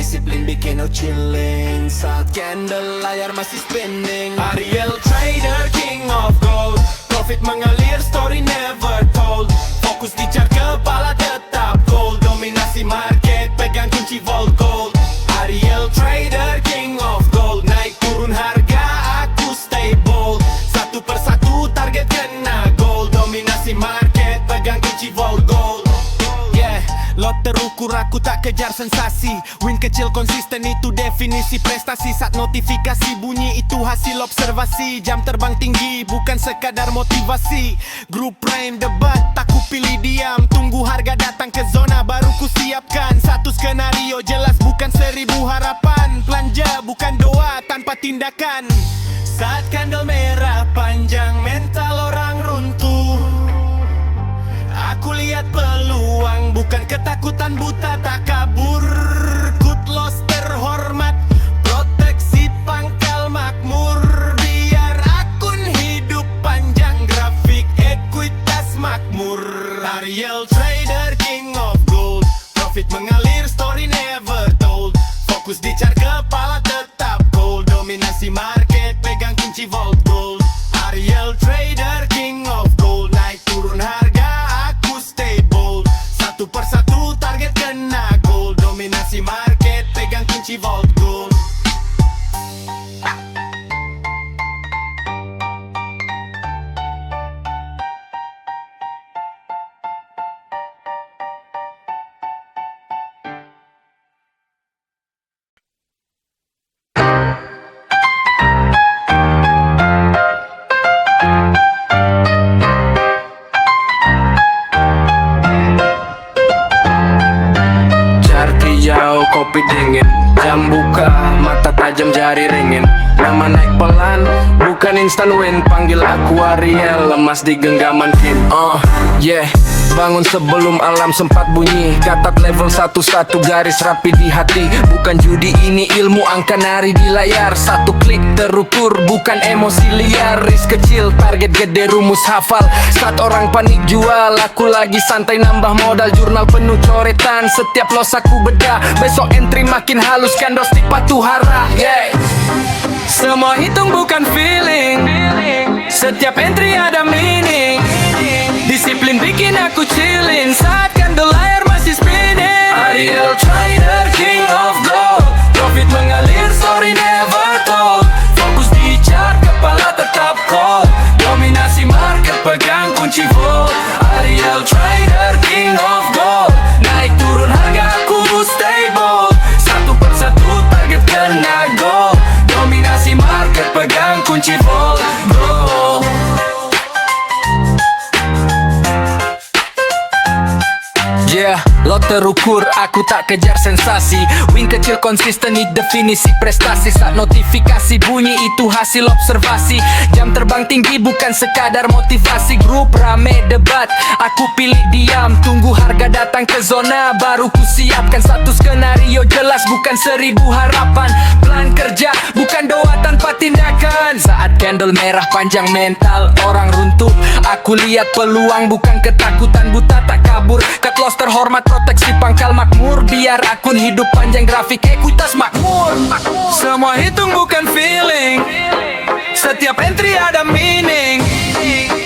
Disiplin bikin no chilling saat candle layar masih spinning. Ariel trader king of gold, profit mengalir story never told. Fokus di chart kepala tetap gold, dominasi market pegang kunci vault gold. Ariel trader king of gold, naik turun harga aku stay bold. Satu persatu target kena gold, dominasi market pegang kunci vault gold. Yeah, lot terukur aku tak kejar sensasi. Win kecil konsisten itu definisi prestasi. Saat notifikasi bunyi itu hasil observasi. Jam terbang tinggi bukan sekadar motivasi. Grup prime debat aku pilih diam. Tunggu harga datang ke zona baru ku siapkan. Satu skenario jelas bukan 1000 harapan. Belanja bukan doa tanpa tindakan. Saat candle merah panjang mental orang runtuh. Aku lihat peluang bukan ketakutan buta tak kabur. Good loss terhormat, proteksi pangkal makmur. Biar akun hidup panjang, grafik ekuitas makmur. Ariel trader king of gold, profit mengalir story never told. Fokus di chart kepala tetap gold, dominasi market pegang kunci vault gold. Ariel trader king of gold, naik turun harga aku stay bold. Satu persatu target kena gold, dominasi market pegang kunci vault gold. Chart hijau, kopi dingin, jam buka, mata tajam jari ringin. Nama naik pelan, bukan instant win. Panggil aku Ariel, lemas di genggaman kin. Yeah, bangun sebelum alam sempat bunyi. Katat level 11 garis rapi di hati. Bukan judi ini ilmu angka nari di layar. Satu klik terukur bukan emosi liar. Risk kecil target gede rumus hafal. Saat orang panik jual, aku lagi santai nambah modal. Jurnal penuh coretan, setiap loss aku bedah. Besok entry makin halus, candlestick patuh hara. Yeah. Semua hitung bukan feeling. Setiap entry ada meaning. Disiplin bikin aku chillin saat candle layar masih spinning. Ariel trader king of gold, profit mengalir story never told. Fokus di chart kepala tetap cold, dominasi market pegang kunci vault. Ariel trader king of gold, naik turun harga aku stay bold. Satu persatu target kena gold, dominasi market pegang kunci vault gold. Yeah, lo terukur, aku tak kejar sensasi. Win kecil konsisten ini definisi prestasi. Saat notifikasi bunyi itu hasil observasi. Jam terbang tinggi bukan sekadar motivasi. Grup rame debat, aku pilih diam. Tunggu harga datang ke zona baru ku siapkan. Satu skenario jelas bukan 1000 harapan. Plan kerja bukan doa tanpa tindakan. Saat candle merah panjang mental orang runtuh. Aku lihat peluang bukan ketakutan buta tak kabur. Cut loss terhormat, proteksi pangkal makmur. Biar akun hidup panjang, grafik ekuitas makmur. Semua hitung bukan feeling. Setiap entry ada meaning.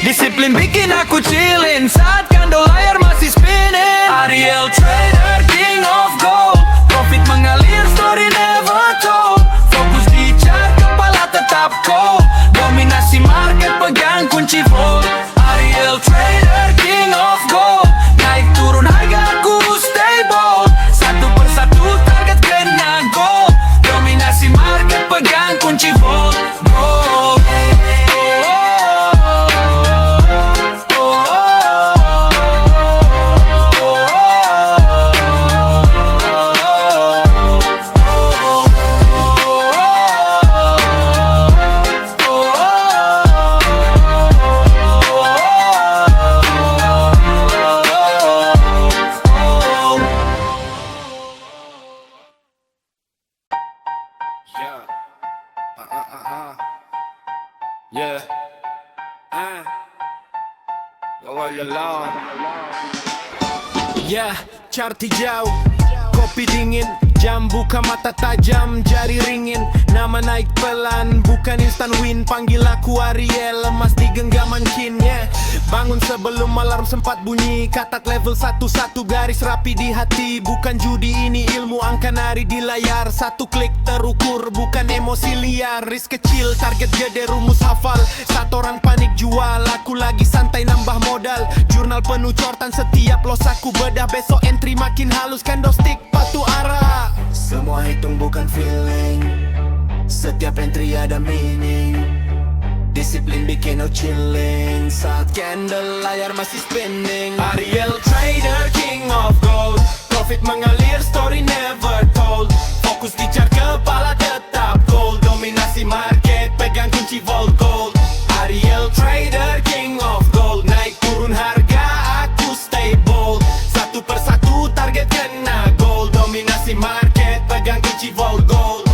Disiplin bikin aku chillin saat candle layar masih spinning. Ariel trader king of gold, profit mengalir story never told. Fokus di chart kepala tetap cold, dominasi market pegang kunci vault. Ariel trader king of gold, naik turun harga aku stay bold. Satu persatu target kena gold, dominasi market pegang kunci vault gold. Yeah. Yeah, chart hijau, kopi dingin, jam buka mata tajam jari ringin. Nama naik pelan bukan instan win. Panggil aku Ariel lemas di genggaman kin yeah. Bangun sebelum alarm sempat bunyi. Katak level 1-1 garis rapi di hati. Bukan judi ini ilmu angka nari di layar. Satu klik terukur bukan emosi liar. Risk kecil target gede rumus hafal. Satu orang panik jual. Aku lagi santai nambah modal. Jurnal penuh cortan setiap los aku bedah. Besok entry makin halus candlestick patu arah. Semua hitung bukan feeling. Setiap entry ada meaning. Disiplin bikin no chilling. Saat candle layar masih spinning. Ariel trader king of gold. Profit mengalir story never told. Fokus di chart kepala tetap gold. Dominasi market pegang kunci vault gold. Ariel trader king of gold. Naik turun harga aku stay bold. Satu persatu target kena gold. Dominasi market pegang kunci vault gold.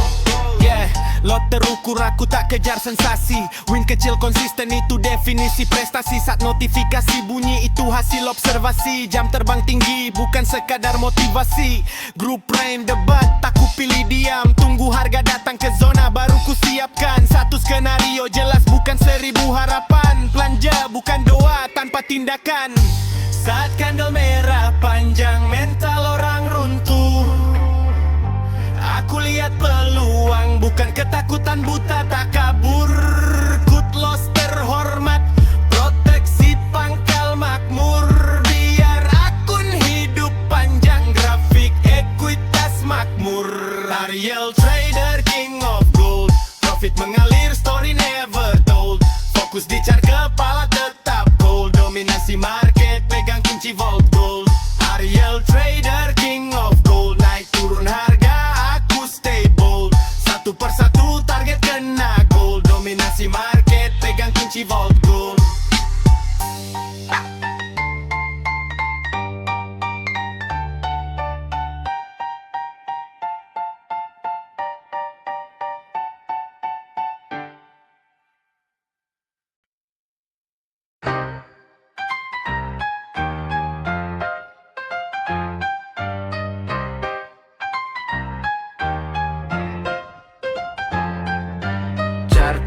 Lot terukur aku tak kejar sensasi. Win kecil konsisten itu definisi prestasi. Saat notifikasi bunyi itu hasil observasi. Jam terbang tinggi bukan sekadar motivasi. Grup prime debat aku pilih diam. Tunggu harga datang ke zona baru ku siapkan. Satu skenario jelas bukan 1000 harapan. Belanja bukan doa tanpa tindakan. Saat candle merah panjang mental orang runtuh. Aku lihat peluang bukan ketakutan buta tak kabur. Good loss terhormat proteksi pangkal makmur. Biar akun hidup panjang grafik ekuitas makmur. Ariel trader king of gold. Profit mengalir story never told. Fokus di chart kepala tetap gold. Dominasi market pegang kunci vault gold. Ariel trader king of gold. Naik turun harga stay bold. Satu persatu target kena gold. Dominasi market pegang kunci vault gold.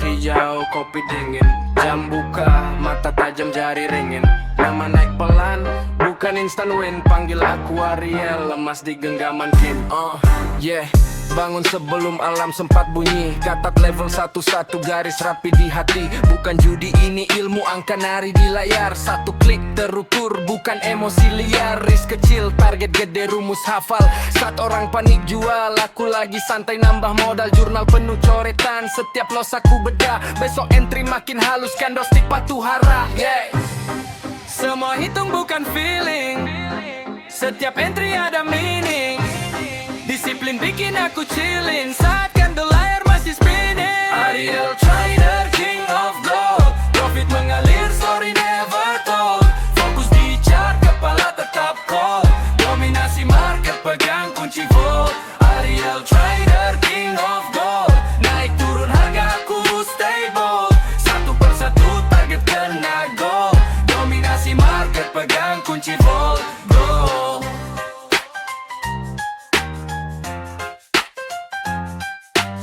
Hijau, kopi dingin. Jam buka, mata tajam jari ringin. Nama naik pelan, bukan instan win. Panggil aku Ariel, lemas di genggaman kin yeah. Bangun sebelum alarm sempat bunyi. Katak level 1-1 garis rapi di hati. Bukan judi ini ilmu angka nari di layar. Satu klik terukur bukan emosi liar. Risk kecil target gede rumus hafal. Saat orang panik jual aku lagi santai nambah modal. Jurnal penuh coretan setiap los aku bedah. Besok entry makin halus candlestick patuh hara yeah. Semua hitung bukan feeling. Setiap entry ada meaning. Disiplin bikin aku chillin. Saat candle layar masih spinning. Ariel trader king of gold. Profit mengalir story never told. Fokus di chart kepala tetap cold. Dominasi market pegang kunci vault. Ariel trader king of gold. Naik turun harga aku stay bold. Satu persatu target kena gold. Dominasi market pegang kunci vault gold.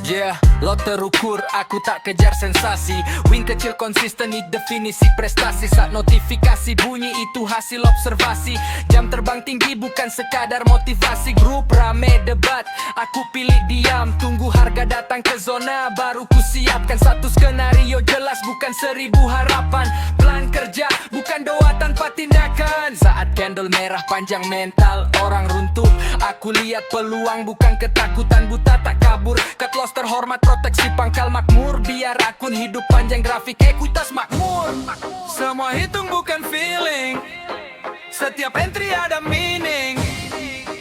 Yeah, lo terukur, aku tak kejar sensasi. Win kecil konsisten, ini definisi prestasi. Saat notifikasi bunyi itu hasil observasi. Jam terbang tinggi bukan sekadar motivasi. Grup rame debat, aku pilih diam. Tunggu harga datang ke zona, baru ku siapkan. Satu skenario jelas bukan 1000 harapan. Plan kerja bukan doa tanpa tindakan. Saat candle merah panjang mental orang runtuh. Aku lihat peluang bukan ketakutan buta tak kabur. Cut loss terhormat proteksi pangkal makmur. Biar akun hidup panjang grafik ekuitas makmur. Semua hitung bukan feeling. Setiap entry ada meaning.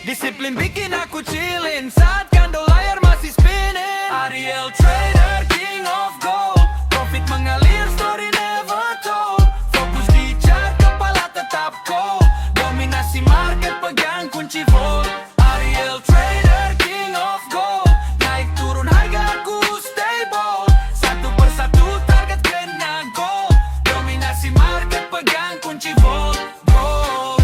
Disiplin bikin aku chillin. Saat candle layar masih spinning. Ariel trader king of gold. Profit mengalir story never told. Fokus di chart kepala tetap cold. Dominasi market pegang kunci vault. Ariel trader king of gold. Naik turun harga aku stay bold. Satu persatu target kena gold. Dominasi market pegang kunci vault gold.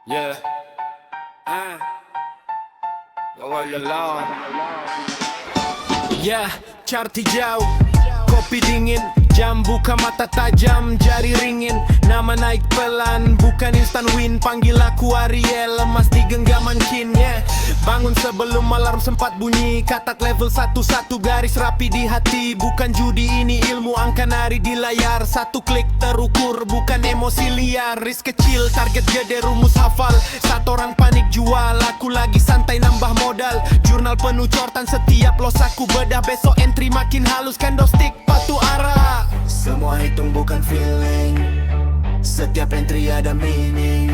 Yeah. Kawal lang. Ya, chart hijau, kopi dingin, jam buka mata tajam, jari ringin. Nama naik pelan, bukan instan win. Panggil aku Ariel, lemas di genggaman kin. Yeah. Bangun sebelum alarm sempat bunyi. Katak level 1, garis rapi di hati. Bukan judi, ini ilmu angka nari di layar. Satu klik terukur, bukan emosi liar. Risk kecil, target gede, rumus hafal. Satu orang panik jual, aku lagi santai nambah modal. Jurnal penuh cortan, setiap los aku bedah. Besok entry makin halus, candlestick patu arah. Semua hitung bukan feeling. Setiap entry ada meaning.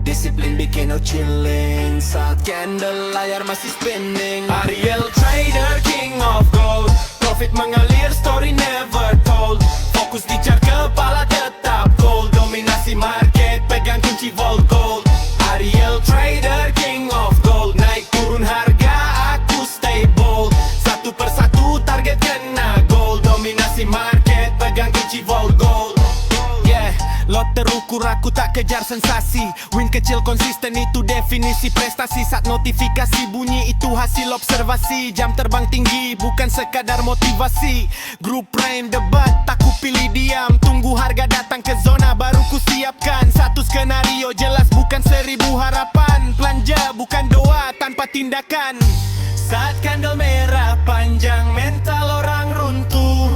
Disiplin bikin no chilling. Saat candle layar masih spinning. Ariel trader, king of gold. Profit mengalir, story never told. Fokus di chart, kepala tetap gold. Dominasi market, pegang kunci vault gold. Ariel trader, king of gold. Naik turun harga, aku stay bold. Satu persatu target kena gold. Dominasi market, pegang kunci vault gold. Yeah, lot terukur, aku tak kejar sensasi. Win kecil konsisten, itu definisi prestasi. Saat notifikasi bunyi, itu hasil observasi. Jam terbang tinggi, bukan sekadar motivasi. Grup prime debat, aku pilih diam. Tunggu harga datang ke zona, baru ku siapkan. Satu skenario jelas, bukan 1000 harapan. Belanja bukan doa tanpa tindakan. Saat candle merah panjang, mental orang runtuh.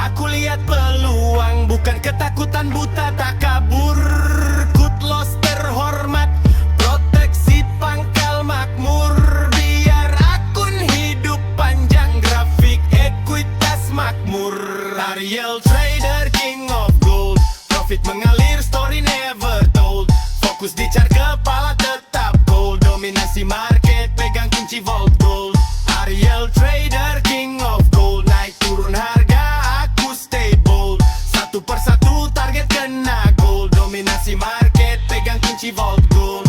Aku lihat peluang, bukan ketakutan buta tak kabur. Good loss terhormat, proteksi pangkal makmur. Biar akun hidup panjang, grafik ekuitas makmur. Ariel trader, king of gold. Profit mengalir, story never told. Fokus di chart, kepala tetap gold. Dominasi market, pegang kunci vault gold. Ariel trader, king of gold. Naik turun harga, aku stay bold. Satu persatu target kena gold. Dominasi market, pegang kunci vault gold.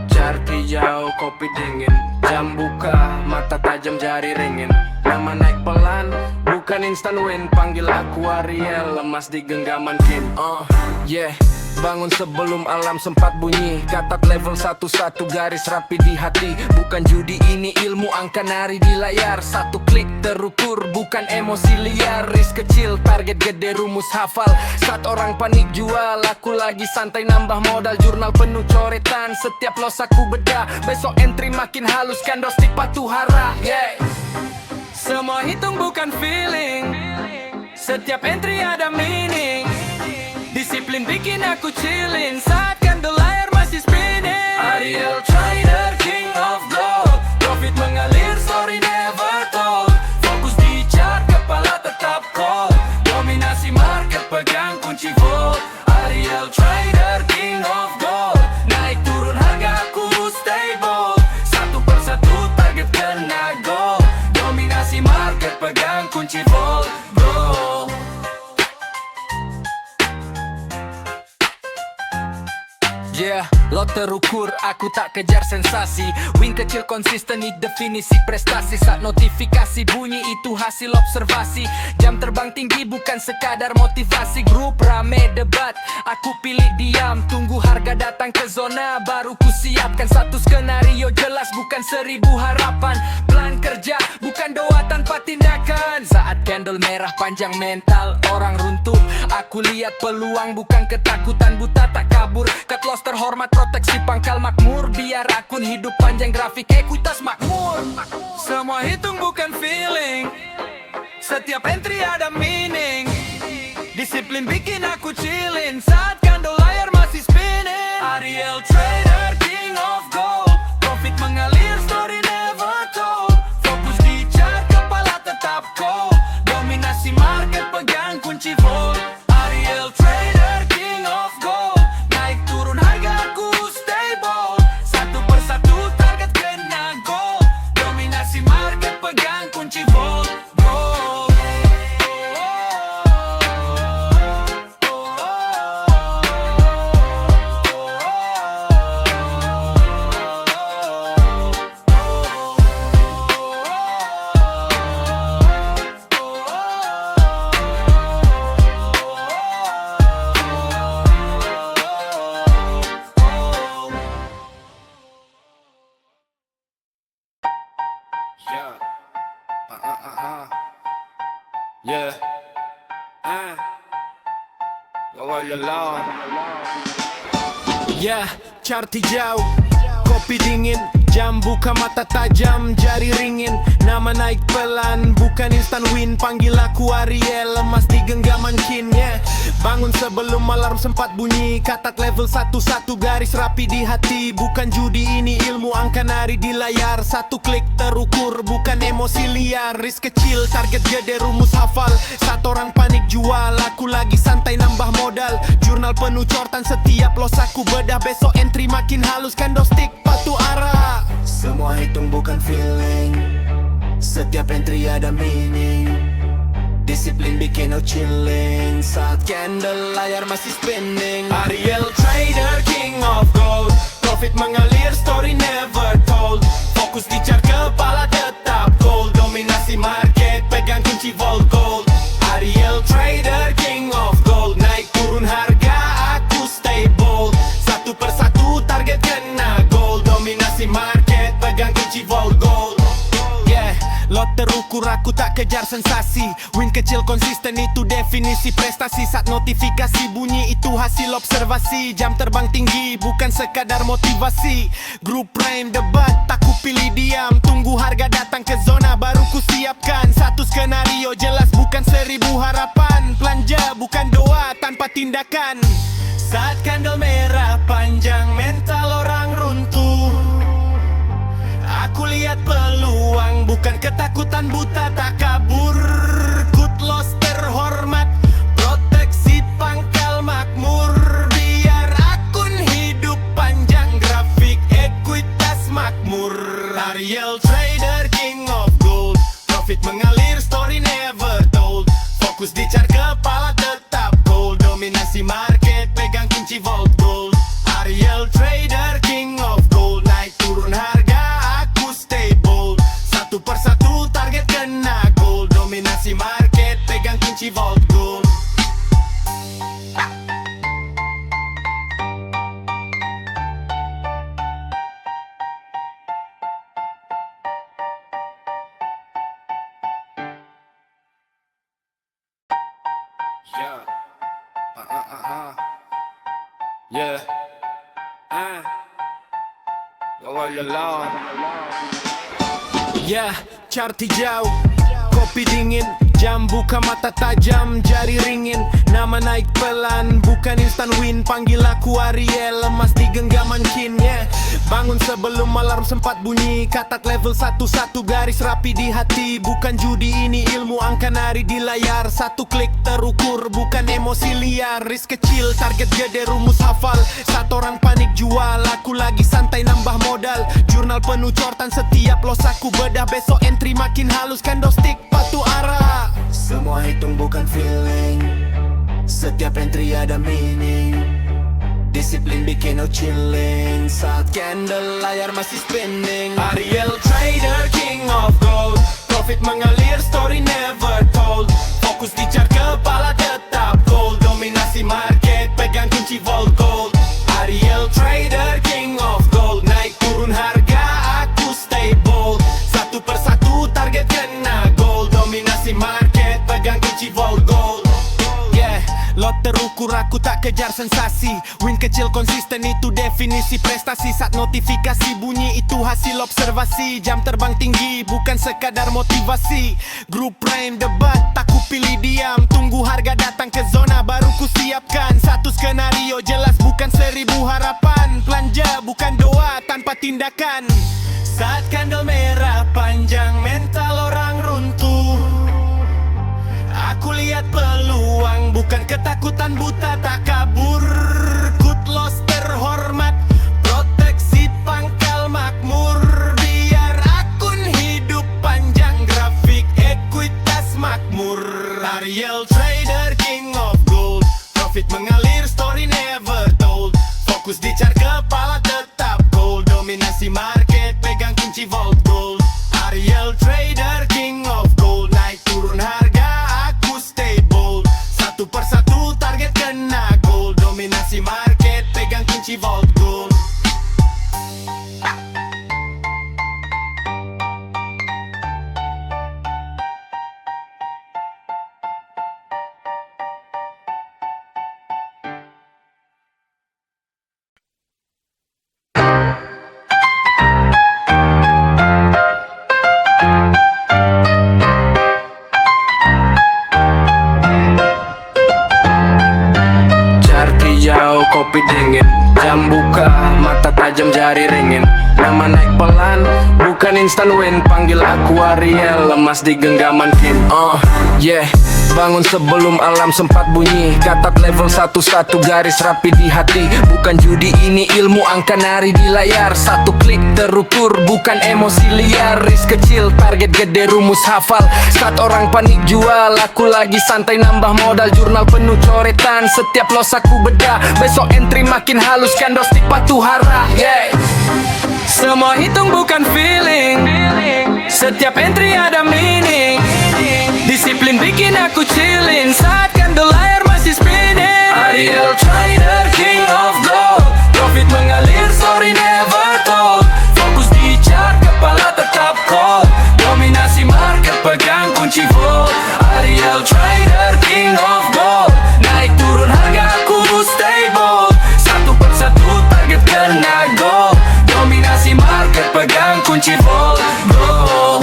Chart hijau, kopi dingin, jam buka, mata tajam, jari ringin. Nama naik pelan, bukan instan win. Panggil aku Ariel, lemas di genggaman kin. Yeah, bangun sebelum alarm sempat bunyi. Katak level 1, garis rapi di hati. Bukan judi, ini ilmu angka nari di layar. Satu klik terukur, bukan emosi liar. Risk kecil, target gede, rumus hafal. Saat orang panik jual, aku lagi santai nambah modal. Jurnal penuh coretan, setiap los aku bedah. Besok entry makin halus, candlestick patu hara. Yeah. Semua hitung bukan feeling. Setiap entry ada meaning. Disiplin bikin aku chillin. Saat candle layar masih spinning. Ariel trader, king of gold. Profit mengalir, story never told. Fokus di chart, kepala tetap cold. Dominasi market, pegang kunci vault. Ariel trader, king of gold. Naik turun harga, aku stay bold. Satu persatu target kena gold. Dominasi market, pegang kunci vault gold. Yeah, lo terukur, aku tak kejar sensasi. Win kecil konsisten, ini definisi prestasi. Saat notifikasi bunyi, itu hasil observasi. Jam terbang tinggi, bukan sekadar motivasi. Grup rame debat, aku pilih diam. Tunggu harga datang ke zona, baru ku siapkan. Satu skenario jelas, bukan 1000 harapan. Plan kerja, bukan doa tanpa tindakan. Saat candle merah panjang, mental orang runtuh. Aku lihat peluang, bukan ketakutan buta tak kabur. Cut loss terhormat, proteksi pangkal makmur. Biar akun hidup panjang, grafik ekuitas makmur. Semua hitung bukan feeling. Setiap entry ada meaning. Disiplin bikin aku chillin. Saat candle layar masih spinning. Ariel trader, king of gold. Profit mengalir, story never told. Fokus di chart, kepala tetap cold. Dominasi market, pegang kunci vault. Ariel trader, king of gold. Naik turun harga, aku stay bold. Satu persatu target kena Yeah. Yeah. Bawa lawan. Ya, chart hijau, kopi dingin, jam buka mata tajam, jari ringin, nama naik pelan, bukan instan win. Panggil aku Ariel, lemas di genggaman kin. Yeah. Bangun sebelum alarm sempat bunyi, katak level 1 garis rapi di hati. Bukan judi ini ilmu angka nari di layar. Satu klik terukur, bukan emosi liar. Risk kecil, target gede, rumus hafal. Satu orang panik jual, aku lagi santai nambah modal. Jurnal penuh cortan, setiap los aku bedah. Besok entry makin halus, candlestick patu arah. Semua hitung bukan feeling, setiap entry ada meaning. Disiplin bikin no chilling, saat candle layar masih spinning. Ariel trader, king of gold, profit mengalir, story never told. Fokus di chart, kepala tetap gold. Dominasi market, pegang kunci vault gold. Ariel trader, king of gold, naik turun harga, aku stay bold. Satu persatu target kena gold. Dominasi market, pegang kunci vault gold. Lot terukur, aku tak kejar sensasi. Win kecil konsisten itu definisi prestasi. Saat notifikasi bunyi itu hasil observasi. Jam terbang tinggi bukan sekadar motivasi. Grup prime debat tak ku pilih diam. Tunggu harga datang ke zona baru ku siapkan. Satu skenario jelas bukan 1000 harapan. Belanja bukan doa tanpa tindakan. Saat candle merah panjang, mental orang runtuh. Aku lihat peluang, bukan ketakutan buta, tak kabur. Good loss terhormat, proteksi pangkal makmur. Biar akun hidup panjang, grafik ekuitas makmur. Ariel trader, king of gold, profit mengalir, story never told. Fokus di chart, kepala tetap gold. Dominasi market, pegang kunci vault gold. Ariel trader, king of gold, naik turun harga, aku stay bold. Satu persatu target kena gold. Dominasi market, pegang kunci vault gold. Yeah. Bawa lawan. Ya, chart hijau, kopi dingin, jam buka mata tajam, jari ringin, nama naik pelan, bukan instan win. Panggil aku Ariel, lemas di genggaman kin. Yeah. Bangun sebelum alarm sempat bunyi, katak level 1 garis rapi di hati. Bukan judi ini ilmu angka nari di layar. Satu klik terukur, bukan emosi liar. Risk kecil, target gede, rumus hafal. Satu orang panik jual, aku lagi santai nambah modal. Jurnal penuh cortan, setiap los aku bedah. Besok entry makin halus, candlestick patu arah. Semua hitung bukan feeling, setiap entry ada meaning. Disiplin bikin no chilling, saat candle layar masih spinning. Ariel trader, king of gold, profit mengalir, story never told. Fokus di chart, kepala tetap gold. Dominasi market, pegang kunci vault gold. Ariel trader, king of gold, naik turun harga, aku stay bold. Satu persatu target kena gold. Dominasi market, pegang kunci vault gold. Lot terukur, aku tak kejar sensasi. Win kecil konsisten itu definisi prestasi. Saat notifikasi bunyi itu hasil observasi. Jam terbang tinggi bukan sekadar motivasi. Grup prime debat tak ku pilih diam. Tunggu harga datang ke zona baru ku siapkan. Satu skenario jelas bukan 1000 harapan. Belanja bukan doa tanpa tindakan. Saat candle merah panjang, mental orang runtuh. Aku lihat peluang, bukan ketakutan buta, tak kabur. Good loss terhormat, proteksi pangkal makmur. Biar akun hidup panjang, grafik ekuitas makmur. Ariel trader, king of gold, profit mengalir, story never told. Fokus di chart, kepala tetap gold. Dominasi market, pegang kunci vault gold. Ariel trader, king of gold, naik turun harga, aku stay bold. Satu persatu target kena gold. Dominasi market, pegang kunci vault gold. pelan, bukan instant win. Panggil aku Ariel, lemas di genggaman kin. Yeah, bangun sebelum alam sempat bunyi. Katak level 11 garis rapi di hati. Bukan judi, ini ilmu angka nari di layar. Satu klik terukur, bukan emosi liar. Risk kecil, target gede, rumus hafal. Saat orang panik jual, aku lagi santai nambah modal. Jurnal penuh coretan, setiap los aku bedah. Besok entry makin halus, candlestick patuh hara. Yeah. Semua hitung bukan feeling, setiap entry ada meaning. Disiplin bikin aku chillin, saat candle layar masih spinning. Ariel Trader, king of gold. Profit mengalir, story never told. Fokus di chart, kepala tetap cold. Dominasi market, pegang kunci vault. Ariel Trader, king of gold. Naik turun harga aku stable. Satu persatu target kena gold. Dominasi market, pegang kunci vault. Go.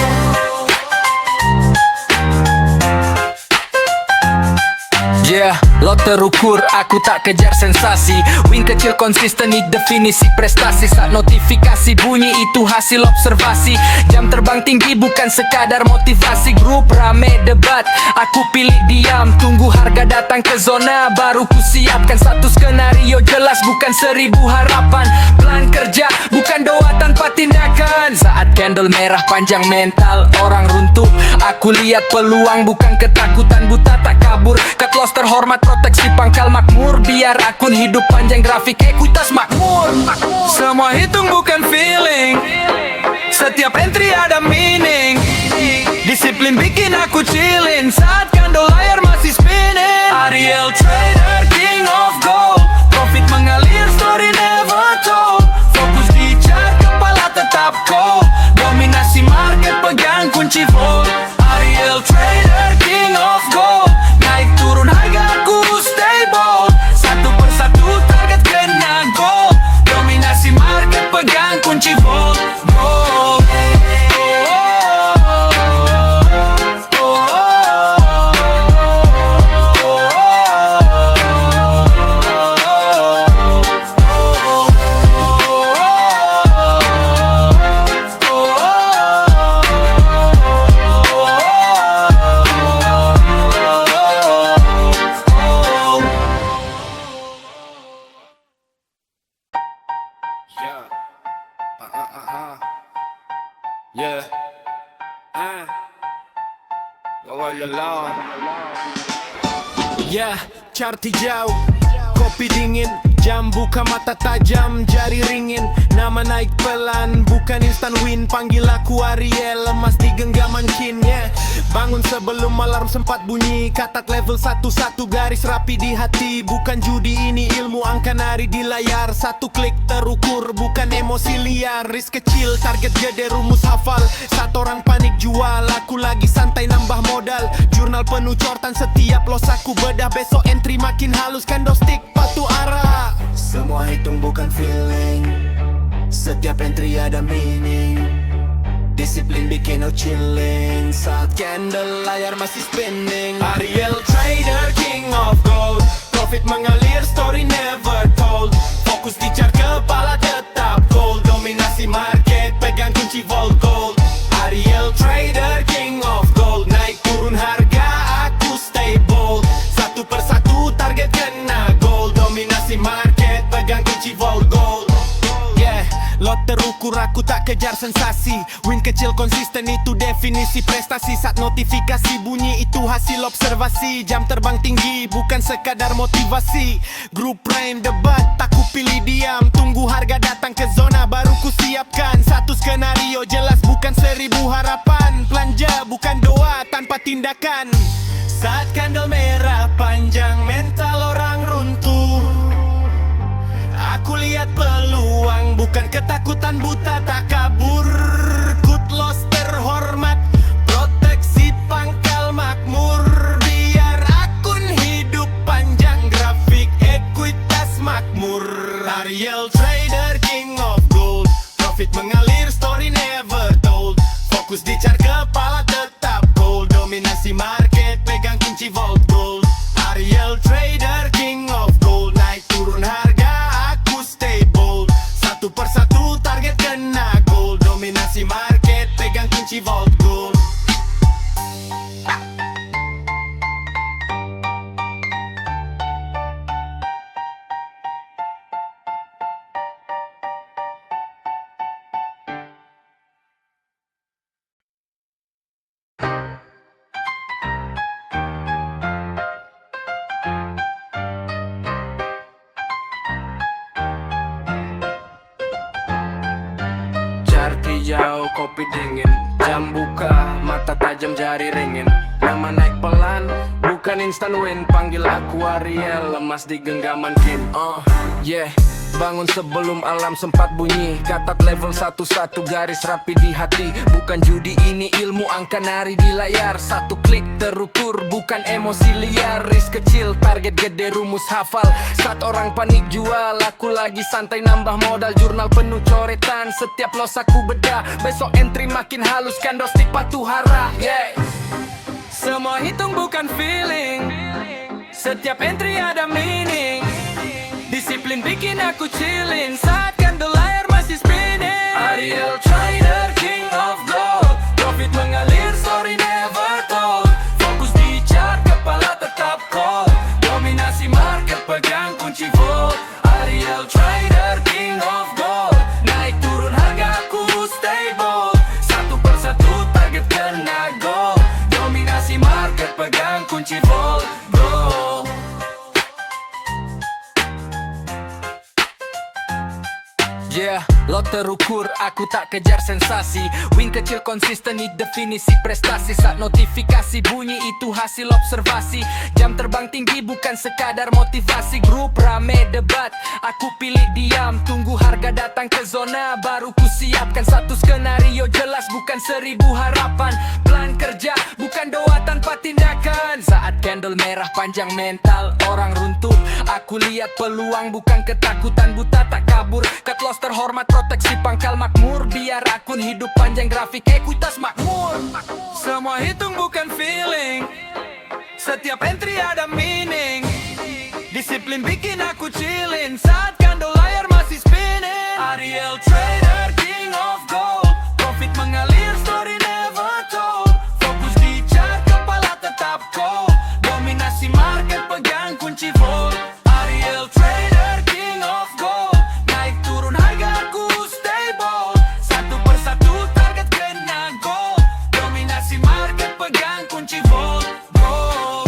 Yeah, lo terukur, aku tak kejar sensasi. Win kecil konsisten, ini definisi prestasi. Saat notifikasi bunyi, itu hasil observasi. Jam terbang tinggi, bukan sekadar motivasi. Grup rame debat, aku pilih diam. Tunggu harga datang ke zona, baru ku siapkan. Satu skenario jelas, bukan 1000 harapan. Plan kerja, bukan doa tanpa tindakan. Saat candle merah panjang, mental orang runtuh. Aku lihat peluang, bukan ketakutan buta. Tak kabur, cut loss terhormat, proteksi pangkal makmur. Biar akun hidup panjang, grafik ekuitas makmur. Semua hitung bukan feeling, setiap entry ada meaning. Disiplin bikin aku chillin, saat candle layar masih spinning. Ariel Trader, king of gold. Profit mengalir, story never told. Fokus di chart, kepala tetap cold. Dominasi market, pegang kunci vault. Ariel Trader, king of gold. Naik turun harga aku stable. Satu persatu target kena gold. Dominasi market, pegang kunci vault. Go. Yeah. Bawa yalah. Yeah, chart hijau, kopi dingin. Jam buka mata tajam, jari ringin. Nama naik pelan, bukan instant win. Panggil aku Ariel, lemas di genggaman kin. Yeah. Bangun sebelum alarm sempat bunyi. Katak level 11 garis rapi di hati. Bukan judi, ini ilmu angka nari di layar. Satu klik terukur, bukan emosi liar. Risk kecil, target gede, rumus hafal. Satu orang panik jual, aku lagi santai nambah modal. Jurnal penuh cortan, setiap los aku bedah. Besok entry makin halus, candlestick patuh arah. Semua hitung bukan feeling, setiap entry ada meaning. Disiplin bikin no chilling, saat candle layar masih spinning. Ariel Trader, king of gold. Profit mengalir, story never told. Fokus di chart, kepala tetap cold. Dominasi market, pegang kunci vault gold. Ariel Trader, king of gold. Naik turun harga aku stable. Satu persatu target kena gold. Dominasi market, pegang kunci vault gold. Yeah, lot terukur, aku tak kejar sensasi. Win kecil konsisten, itu definisi prestasi. Saat notifikasi bunyi, itu hasil observasi. Jam terbang tinggi, bukan sekadar motivasi. Grup prime debat, aku pilih diam. Tunggu harga datang ke zona, baru ku siapkan. Satu skenario jelas, bukan 1000 harapan. Belanja bukan doa tanpa tindakan. Saat candle merah panjang, mental orang runtuh. Aku lihat peluang, bukan ketakutan buta. Tak kabur, cut loss terhormat, proteksi pangkal makmur. Biar akun hidup panjang, grafik ekuitas makmur. Ariel Trader, king of gold. Profit mengalir, story never told. Fokus di chart, kepala tetap cold. Dominasi market, pegang kunci vault gold. Ariel Trader, king of gold. Naik turun harga aku stay bold. Satu persatu target kena gold. Dominasi kopi dingin. Jam buka, mata tajam jari ringin. Nama naik pelan, bukan instant win. Panggil aku Ariel, lemas di genggaman kin. Yeah, bangun sebelum alam sempat bunyi. Katat level 11 garis rapi di hati. Bukan judi ini ilmu angka nari di layar. Satu klik terukur bukan emosi liar. Risk kecil target gede rumus hafal. Saat orang panik jual, aku lagi santai nambah modal. Jurnal penuh coretan, setiap los aku bedah. Besok entry makin halus, candlestick patuh hara. Yeah. Semua hitung bukan feeling. Setiap entry ada meaning. Disiplin bikin aku chillin. Saat candle layar masih spinning. Ariel Trader, king of gold. Profit mengalir, story never told. Fokus di chart, kepala tetap cold. Dominasi market, pegang kunci vault. Ariel Trader, king of gold. Naik turun harga aku stable. Satu persatu target kena gold. Dominasi market, pegang kunci vault, bro. Yeah, lo terukur, aku tak kejar sensasi. Win kecil konsisten, ini definisi prestasi. Saat notifikasi bunyi itu hasil observasi. Jam terbang tinggi bukan sekadar motivasi. Grup rame debat, aku pilih diam. Tunggu harga datang ke zona, baru ku siapkan. Satu skenario jelas, bukan 1000 harapan. Plan kerja, bukan doa tanpa tindakan. Saat candle merah panjang mental orang runtuh. Aku lihat peluang, bukan ketakutan buta. Tak kabur, cut loss terhormat, proteksi pangkal makmur. Biar akun hidup panjang, grafik ekuitas makmur. Semua hitung bukan feeling. Setiap entry ada meaning. Disiplin bikin aku chillin. Saat candle layar masih spinning. Ariel Trader, king of gold. Profit mengalir, story never told. Fokus di chart, kepala tetap cold. Dominasi market, pegang kunci vault. Ariel Trader, king of gold. Naik turun harga aku stable. Satu persatu target kena gold. Dominasi market, pegang kunci vault, bro.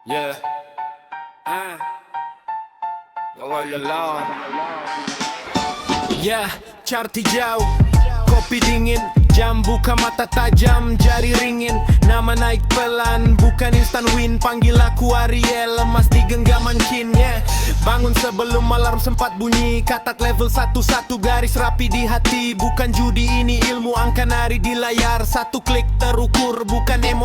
Yeah. Yeah, chart hijau, kopi dingin. Jam buka, mata tajam, jari ringin. Nama naik pelan, bukan instant win. Panggil aku Ariel, lemas di genggaman kin. Yeah. Bangun sebelum alarm sempat bunyi. Katat level 11 garis rapi di hati. Bukan judi ini ilmu angka nari di layar. Satu klik terukur, bukan emosi.